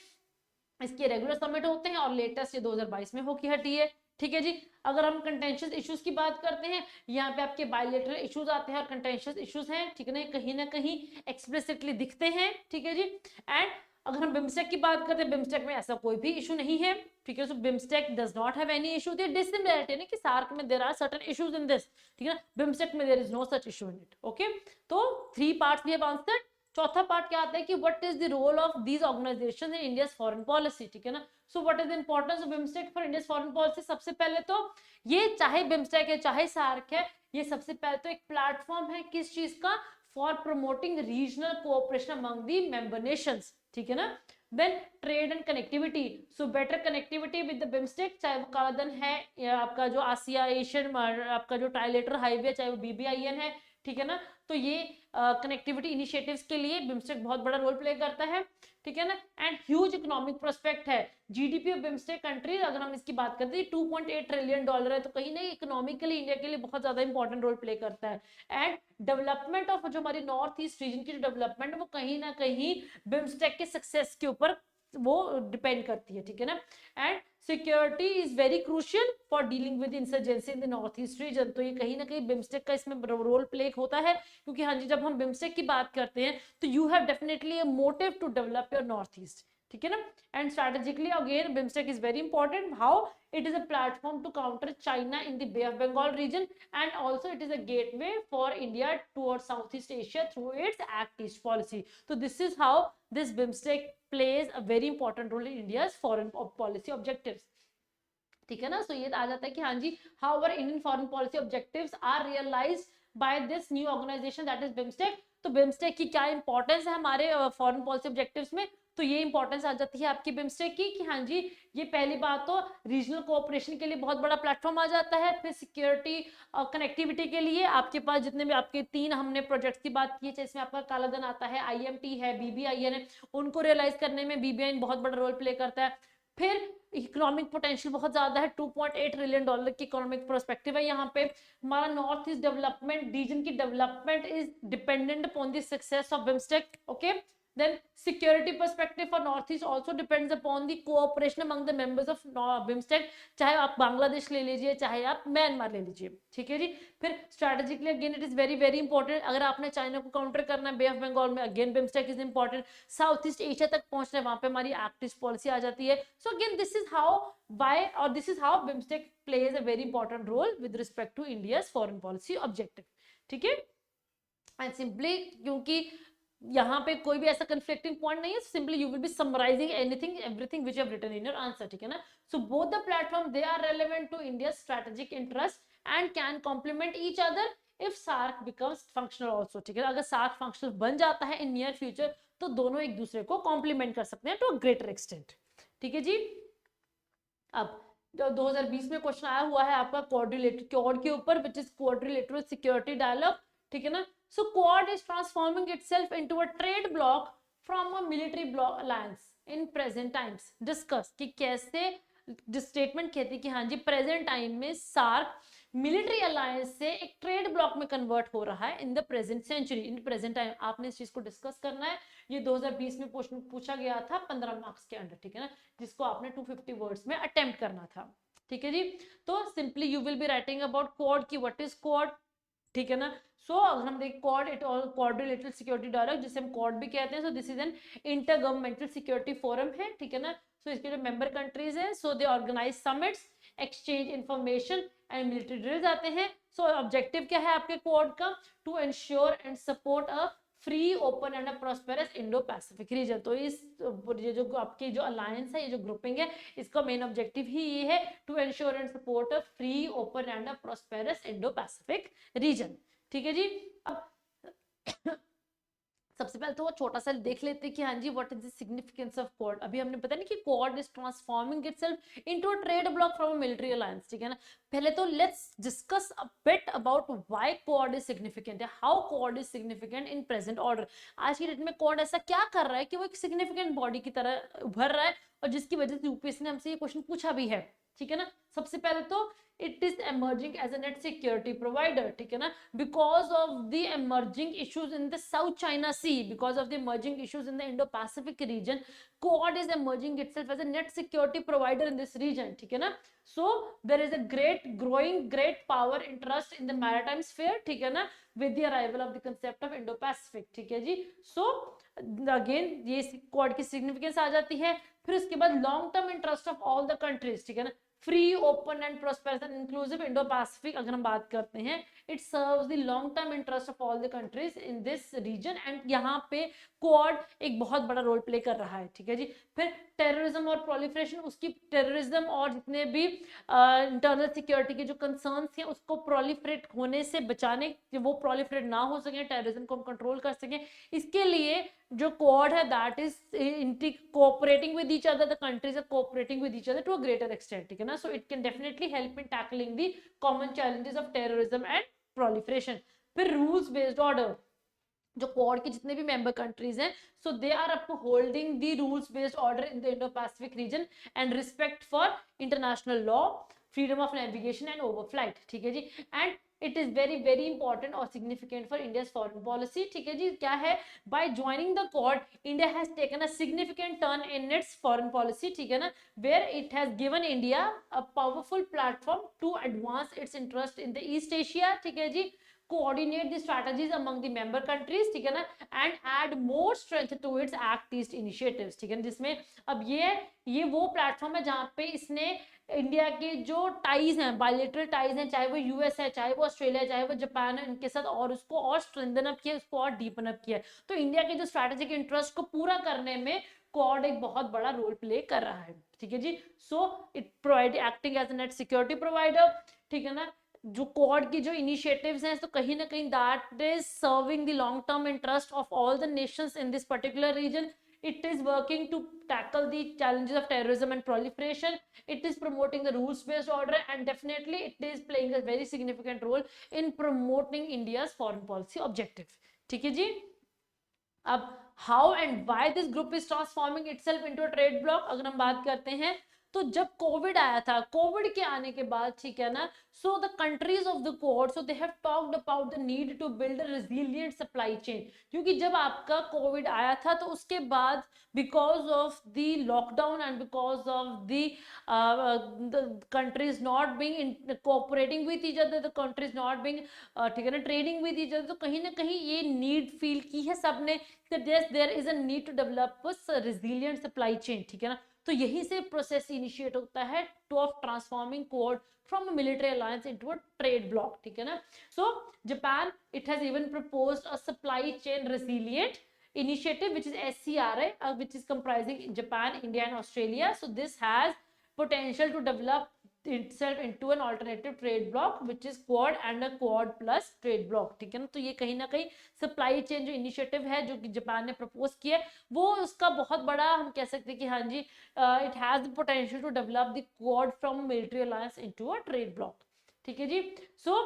इसके रेगुलर समिट होते हैं और लेटेस्ट ये 2022 में होके हटी है। ठीक है जी। अगर हम कंटेंशियस इश्यूज की बात करते हैं, यहाँ पे आपके बायलैटरल इश्यूज आते हैं और कंटेंशियस इश्यूज हैं, ठीक है ना कहीं एक्सप्लिसिटली दिखते हैं। ठीक है जी। एंड अगर हम बिम्स्टेक की बात करते हैं, बिम्स्टेक में ऐसा कोई भी इशू नहीं है। ठीक है, so BIMSTEC does not have any issue. There dissimilarity है कि सार्क में there are certain issues in this, ठीक है ना, बिम्स्टेक में there is no such issue in it. Okay, तो 3 पार्ट्स वी हैव आंसर्ड। चौथा पार्ट क्या आता है कि what is the role of these organisations in India's foreign policy. ठीक है ना, so what is the importance of BIMSTEC for India's foreign policy. सबसे पहले तो ये चाहे बिम्स्टेक है चाहे सार्क है, ये सबसे पहले तो एक प्लेटफॉर्म है किस चीज का, for promoting regional cooperation among the member nations. ठीक है ना, then trade and connectivity, so better connectivity with the BIMSTEC, चाहे वो कालाधन है या आपका जो आसिया एशियन आपका जो ट्राइलेटरल हाईवे, चाहे वो BBIN है। ठीक है ना, तो ये कनेक्टिविटी इनिशिएटिव्स के लिए बिम्स्टेक बहुत बड़ा रोल प्ले करता है। ठीक है ना, एंड ह्यूज इकोनॉमिक प्रोस्पेक्ट है। जीडीपी ऑफ बिम्स्टेक कंट्रीज अगर हम इसकी बात करते हैं $2.8 ट्रिलियन है, तो कहीं ना इकोनॉमिकली इंडिया के लिए बहुत ज्यादा इंपॉर्टेंट रोल प्ले करता है। एंड डेवलपमेंट ऑफ जो हमारी नॉर्थ ईस्ट रीजन की जो डेवलपमेंट है वो कहीं ना कहीं बिम्स्टेक के सक्सेस के ऊपर वो डिपेंड करती है। ठीक है ना, and security is very crucial for dealing with insurgency in the north east region, तो ये कहीं ना कहीं बिम्स्टेक का इसमें रोल प्ले होता है। क्योंकि हाँ जी, जब हम बिम्स्टेक की बात करते हैं तो you have definitely a motive to develop your North East. ठीक है ना, and strategically again BIMSTEC is very important. How it is a platform to counter China in the Bay of Bengal region, and also it is a gateway for India towards Southeast Asia through its Act East policy. So this is how this BIMSTEC plays a very important role in India's foreign policy objectives. ठीक है ना, सो ये आ जाता है कि हाँ जी, how our Indian foreign policy objectives are realized by this new organization that is BIMSTEC. तो BIMSTEC की क्या इंपॉर्टेंस है हमारे फॉरेन पॉलिसी ऑब्जेक्टिव्स में, तो ये इंपॉर्टेंस आ जाती है आपकी बिम्स्टेक की कि हाँ जी, ये पहली बात तो रीजनल कोऑपरेशन के लिए बहुत बड़ा प्लेटफॉर्म आ जाता है। फिर सिक्योरिटी और कनेक्टिविटी के लिए आपके पास जितने भी आपके 3 हमने प्रोजेक्ट्स की बात की है, इसमें आपका कालाधन आता है, IMT है, BBIN है, उनको रियलाइज करने में BBIN बहुत बड़ा रोल प्ले करता है। फिर इकोनॉमिक पोटेंशियल बहुत ज्यादा है, $2.8 ट्रिलियन की इकोनॉमिक प्रोस्पेक्टिव है। यहाँ पे हमारा नॉर्थ ईस्ट डेवलपमेंट रीजन की development is dependent upon the success of BIMSTEC. Okay, then security perspective for northeast also depends upon the cooperation among the members of BIMSTEC, चाहे आप बांग्लादेश ले लीजिए चाहे आप म्यांमार ले लीजिए। ठीक है जी। फिर strategically again it is very very important, अगर आपने चाइना को काउंटर करना है बे ऑफ बंगाल में, again BIMSTEC is important. South east Asia तक पहुंचना है, वहां पे हमारी एक्ट ईस्ट पॉलिसी आ जाती है। So again this is how by और this is how BIMSTEC plays a very important role with respect to India's foreign policy objective. ठीक है, एंड सिंपली क्योंकि यहाँ पे कोई भी ऐसा कंफ्लिक्टिंग पॉइंट नहीं है, simply you will be summarising anything everything which you have written in your answer. ठीक है ना, so both the platform they are relevant to India strategic interest and can complement each other if SAARC becomes functional also. ठीक है, अगर SAARC functional बन जाता है in near future तो दोनों एक दूसरे को कॉम्प्लीमेंट कर सकते हैं टू अ ग्रेटर एक्सटेंट। ठीक है जी। अब 2020 में क्वेश्चन आया हुआ है आपका क्वाड के ऊपर, which is quadrilateral security dialogue. ठीक है ना, so Quad is transforming itself into a trade bloc from a military bloc alliance in present times. Discuss कि कैसे स्टेटमेंट कहती है कि हाँ जी प्रेजेंट टाइम में सार्क मिलिट्री अलायंस से एक ट्रेड ब्लॉक में कन्वर्ट हो रहा है in the present century, in present time. आपने इस चीज को डिस्कस करना है, ये 2020 में पूछा गया था 15 मार्क्स के अंडर। ठीक है ना, जिसको आपने 250 वर्ड्स में अटेम्प्ट करना था। ठीक है जी, तो simply you will be writing about quad की व्हाट इज क्वाड। ठीक है ना, सो अगर हम देख quad, it all quadrilateral security dialogue जिसे हम क्वाड भी कहते हैं। So this is an intergovernmental security forum है। ठीक है ना, सो इसके जो मेंबर कंट्रीज हैं, so they organise summits, exchange information and military drills आते हैं। सो ऑब्जेक्टिव क्या है आपके क्वाड का, to ensure and support a free open and a prosperous Indo Pacific region. तो इस ये जो आपकी जो अलायंस है, ये जो ग्रुपिंग है, इसका मेन ऑब्जेक्टिव ही ये है, to ensure and support a free open and a prosperous Indo Pacific region. ठीक है जी। अब सबसे पहले तो वो छोटा सा देख लेते हैं कि हाँ जी what is the significance of Quad. अभी हमने पता नहीं कि Quad is transforming itself into a trade bloc from a military alliance. ठीक है ना, पहले तो let's discuss a bit about why Quad is significant, how Quad is significant in present order. आज की डेट में क्वाड ऐसा क्या कर रहा है कि वो एक सिग्निफिकेंट बॉडी की तरह उभर रहा है, और जिसकी वजह से यूपीएससी ने हमसे ये क्वेश्चन पूछा भी है। ठीक है ना। सबसे पहले तो it is emerging as a net security provider, ठीक है ना, because of the emerging issues in the South China Sea, because of the emerging issues in the Indo-Pacific region, Quad is emerging itself as a net security provider in this region, ठीक है ना. So there is a great power interest in the maritime sphere, ठीक है ना, with the arrival of the concept of Indo-Pacific, ठीक है जी. So again ये Quad की significance आ जाती है. फिर उसके बाद long term interest of all the countries, ठीक है ना, free open and prosperous and inclusive Indo Pacific अगर हम बात करते हैं, it serves the long term interest of all the countries in this region, and यहाँ पे क्वाड एक बहुत बड़ा रोल प्ले कर रहा है, ठीक है जी. फिर टेररिज्म और प्रोलिफरेशन, उसकी टेररिज्म और जितने भी इंटरनल सिक्योरिटी के जो कंसर्न्स हैं उसको प्रोलिफरेट होने से बचाने, वो प्रोलिफरेट ना हो सके, टेररिज्म को हम कंट्रोल कर सकें, इसके लिए जो क्वाड है that is cooperating with each other, the countries are cooperating with each other to a greater extent, ठीक है ना. So it can definitely help in tackling the common challenges of terrorism and proliferation. फिर rules based order, जो Quad के जितने भी member countries हैं, so they are upholding the rules based order in the Indo Pacific region and respect for international law, freedom of navigation and overflight, ठीक है जी. And it is very important और significant for India's foreign policy, ठीक है जी. क्या है, by joining the Quad India has taken a significant turn in its foreign policy, ठीक है ना, where it has given India a powerful platform to advance its interest in the East Asia, ठीक है जी, coordinate the strategies among the member countries, ठीक है ना, and add more strength to its Act East initiatives, ठीक है ना, जिसमें अब ये वो प्लेटफॉर्म है जहां पे इसने इंडिया के जो टाइज हैं, बायलेटरल टाइज हैं, चाहे वो यूएस है, चाहे वो ऑस्ट्रेलिया, चाहे वो जापान है, इनके साथ और उसको और स्ट्रेंथन अप किया, उसको और डीपन अप किया. तो इंडिया के जो स्ट्रैटेजिक इंटरेस्ट को पूरा करने में क्वाड एक बहुत बड़ा रोल प्ले कर रहा है, ठीक है जी. So it provide acting as a net security provider, ठीक है ना. जो क्वाड की जो इनिशिएटिव्स हैं तो कहीं ना कहीं that is serving the long term interest of all the nations in this particular region. It is working to tackle the challenges of terrorism and proliferation. It is promoting the rules-based order, and definitely it is playing a very significant role in promoting India's foreign policy objective. ठीक है जी. अब how and why this group is transforming itself into a trade bloc अगर हम बात करते हैं, तो जब कोविड आया था, कोविड के आने के बाद, ठीक है ना, so the countries of the quad, so they have talked about the need to build a resilient supply chain. क्योंकि जब आपका कोविड आया था तो उसके बाद because of the lockdown and because of the countries not being cooperating with each other, the countries not being, ठीक है ना, ट्रेडिंग विद ईच अदर, तो कहीं ना कहीं ये नीड फील की है सबने, there is a need to develop resilient supply chain, ठीक है ना. तो यही से प्रोसेस इनिशिएट होता है two of transforming quad from a military alliance into a trade bloc, ठीक है ना. So Japan, it has even proposed a supply chain resilient initiative which is SCRI, which is comprising Japan, India and Australia. So this has potential to develop itself into an alternative trade bloc which is quad and a quad plus trade bloc, ठीक है ना. तो ये कहीं ना कहीं supply chain जो initiative है जो कि जापान ने प्रपोज किया है, वो उसका बहुत बड़ा हम कह सकते हैं कि हाँ जी, it has the potential to develop the Quad from military alliance into a trade bloc, ठीक है जी. सो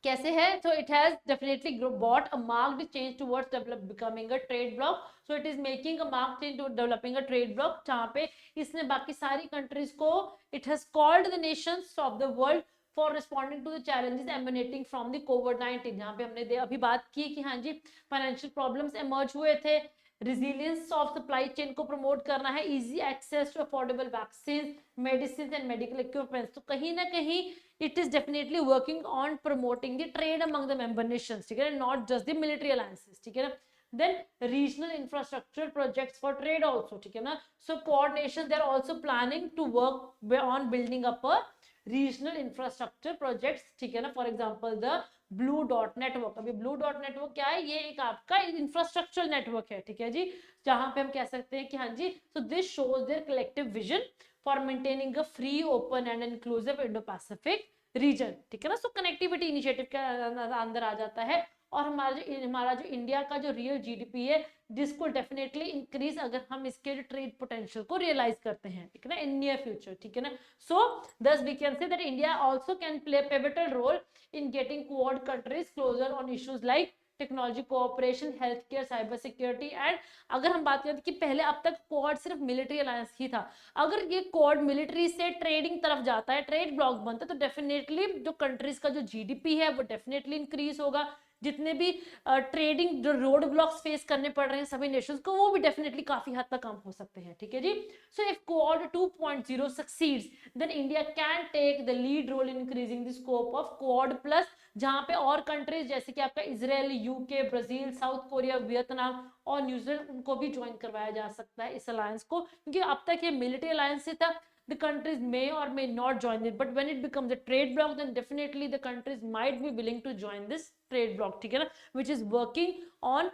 कैसे है, तो it has definitely bought a marked change towards becoming a trade bloc. So it is making a marked change to developing a trade bloc, जहां पे इसने बाकी सारी कंट्रीज को, it has called the nations of the world for responding to the challenges emanating from the कोविड-19, जहां पे हमने अभी बात की कि हाँ जी, फाइनेंशियल प्रॉब्लम्स इमर्ज हुए थे, resilience ऑफ सप्लाई चेन को प्रमोट करना है, easy access to affordable vaccine, medicine and medical equipments. तो कहीं ना कहीं it is definitely working on promoting the trade among the member nations, ठीक है ना, not just the military alliances, ठीक है ना. Then regional infrastructure projects for trade also, ठीक है ना. So quad nations, they are also planning to work on building up a regional infrastructure projects, ठीक है ना. For example the blue dot network. अभी ब्लू डॉट नेटवर्क क्या है, ये एक आपका इंफ्रास्ट्रक्चर नेटवर्क है, ठीक है जी, जहां पे हम कह सकते हैं कि हाँ जी, so this shows their collective vision for maintaining a free, open and inclusive Indo Pacific region, ठीक है ना. सो कनेक्टिविटी इनिशिएटिव के अंदर आ जाता है, और हमारा जो इंडिया का जो रियल जीडीपी है, जिसको डेफिनेटली इंक्रीज अगर हम इसके जो ट्रेड पोटेंशियल को रियलाइज करते हैं, ठीक है ना, इन नियर फ्यूचर, ठीक है ना. सो thus we can say that India also can play a pivotal role in getting Quad countries closer on issues like technology cooperation, health care, cyber security. And अगर हम बात करें कि पहले अब तक क्वाड सिर्फ मिलिट्री अलायंस ही था, अगर ये क्वाड मिलिट्री से ट्रेडिंग तरफ जाता है, ट्रेड ब्लॉक बनता है, तो डेफिनेटली जो कंट्रीज का जो जीडीपी है वो डेफिनेटली इंक्रीज होगा, जितने भी ट्रेडिंग जो रोड ब्लॉक्स फेस करने पड़ रहे हैं सभी नेशंस को, वो भी डेफिनेटली काफी हद तक कम हो सकते हैं। ठीक है जी। So if Quad 2.0 succeeds then India can take the lead role in increasing the scope of Quad plus, जहां पे और कंट्रीज जैसे कि आपका Israel, UK, Brazil, South Korea, Vietnam और न्यूजीलैंड, उनको भी ज्वाइन करवाया जा सकता है इस अलायंस को, क्योंकि अब तक ये मिलिट्री अलायंस से था। The countries may or may not join it, but when it becomes a trade bloc, then definitely the countries might be willing to join this trade bloc, ठीक है ना, which is working on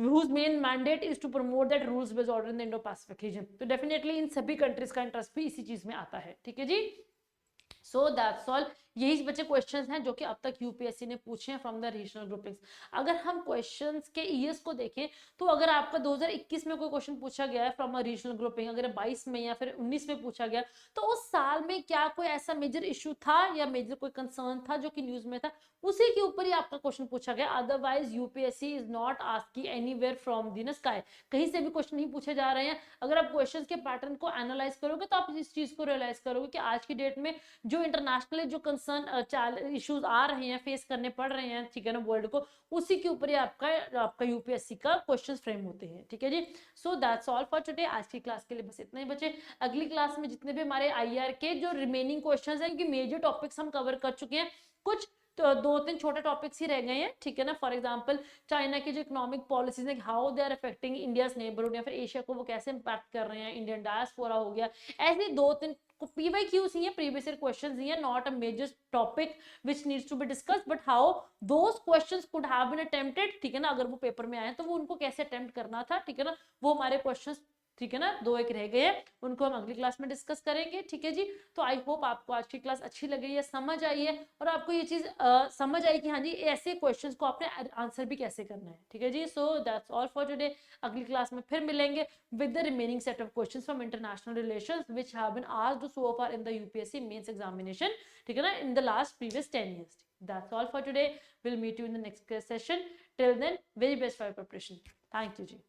whose main mandate is to promote that rules based order in the Indo-Pacific region. तो definitely इन सभी countries का interest भी इसी चीज में आता है। ठीक है जी। सो दैट्स ऑल, यही बच्चे क्वेश्चंस हैं जो कि अब तक यूपीएससी ने पूछे हैं फ्रॉम द रीजनल ग्रुपिंग्स। अगर हम क्वेश्चंस के ईयर्स को देखें तो अगर आपका 2021 में कोई क्वेश्चन पूछा गया है फ्रॉम अ रीजनल ग्रुपिंग, अगर 22 में या फिर 19 में पूछा गया, तो उस साल में क्या कोई ऐसा मेजर इशू था या मेजर कोई कंसर्न था जो कि न्यूज में था, उसी के ऊपर ही आपका क्वेश्चन पूछा गया। Otherwise UPSC is not asking anywhere from the sky, कहीं से भी क्वेश्चन नहीं पूछे जा रहे हैं। अगर आप क्वेश्चन के पैटर्न को एनालाइज करोगे तो आप इस चीज को रियलाइज करोगे कि आज की डेट में जो इंटरनेशनल जो कंसर्न इश्यूज आ रहे हैं, फेस करने पड़ रहे हैं, ठीक है ना, वर्ल्ड को, उसी के ऊपर ही आपका यूपीएससी का क्वेश्चंस फ्रेम होते हैं। ठीक है जी। So that's all for today. आज की क्लास के लिए बस इतना ही बचे। अगली क्लास में जितने भी हमारे आईआर के जो रिमेनिंग क्वेश्चंस हैं, क्योंकि मेजर टॉपिक्स हम कवर कर चुके हैं, कुछ तो 2-3 छोटे टॉपिक्स ही रह गए हैं। ठीक है ना, फॉर एग्जांपल चाइना की जो इकोनॉमिक पॉलिसीज है, how they are affecting India's neighbourhood, या फिर एशिया को वो कैसे इंपैक्ट कर रहे हैं, इंडियन डायस्पोरा हो गया, ऐसे 2-3 PYQs ही है, प्रीवियस ईयर क्वेश्चंस ही है, not a major topic which needs to be discussed, but how those questions could have been attempted. ठीक है ना, अगर वो पेपर में आए तो वो उनको कैसे अटेम्प्ट करना था, ठीक है ना, वो हमारे क्वेश्चंस, ठीक है ना, 2-1 रह गए हैं, उनको हम अगली क्लास में डिस्कस करेंगे। ठीक है जी। तो आई होप आपको आज की क्लास अच्छी लगी है, समझ आई है, और आपको ये चीज समझ आई कि हाँ जी ऐसे क्वेश्चंस को आपने आंसर भी कैसे करना है। ठीक है जी। So that's all for today. अगली क्लास में फिर मिलेंगे with the remaining set of questions from international relations which have been asked so far in the UPSC mains examination, ठीक है ना, in the last previous 10 years. That's all for today. We'll meet you in the next session. Till then, very best for your preparation. Thank you ji.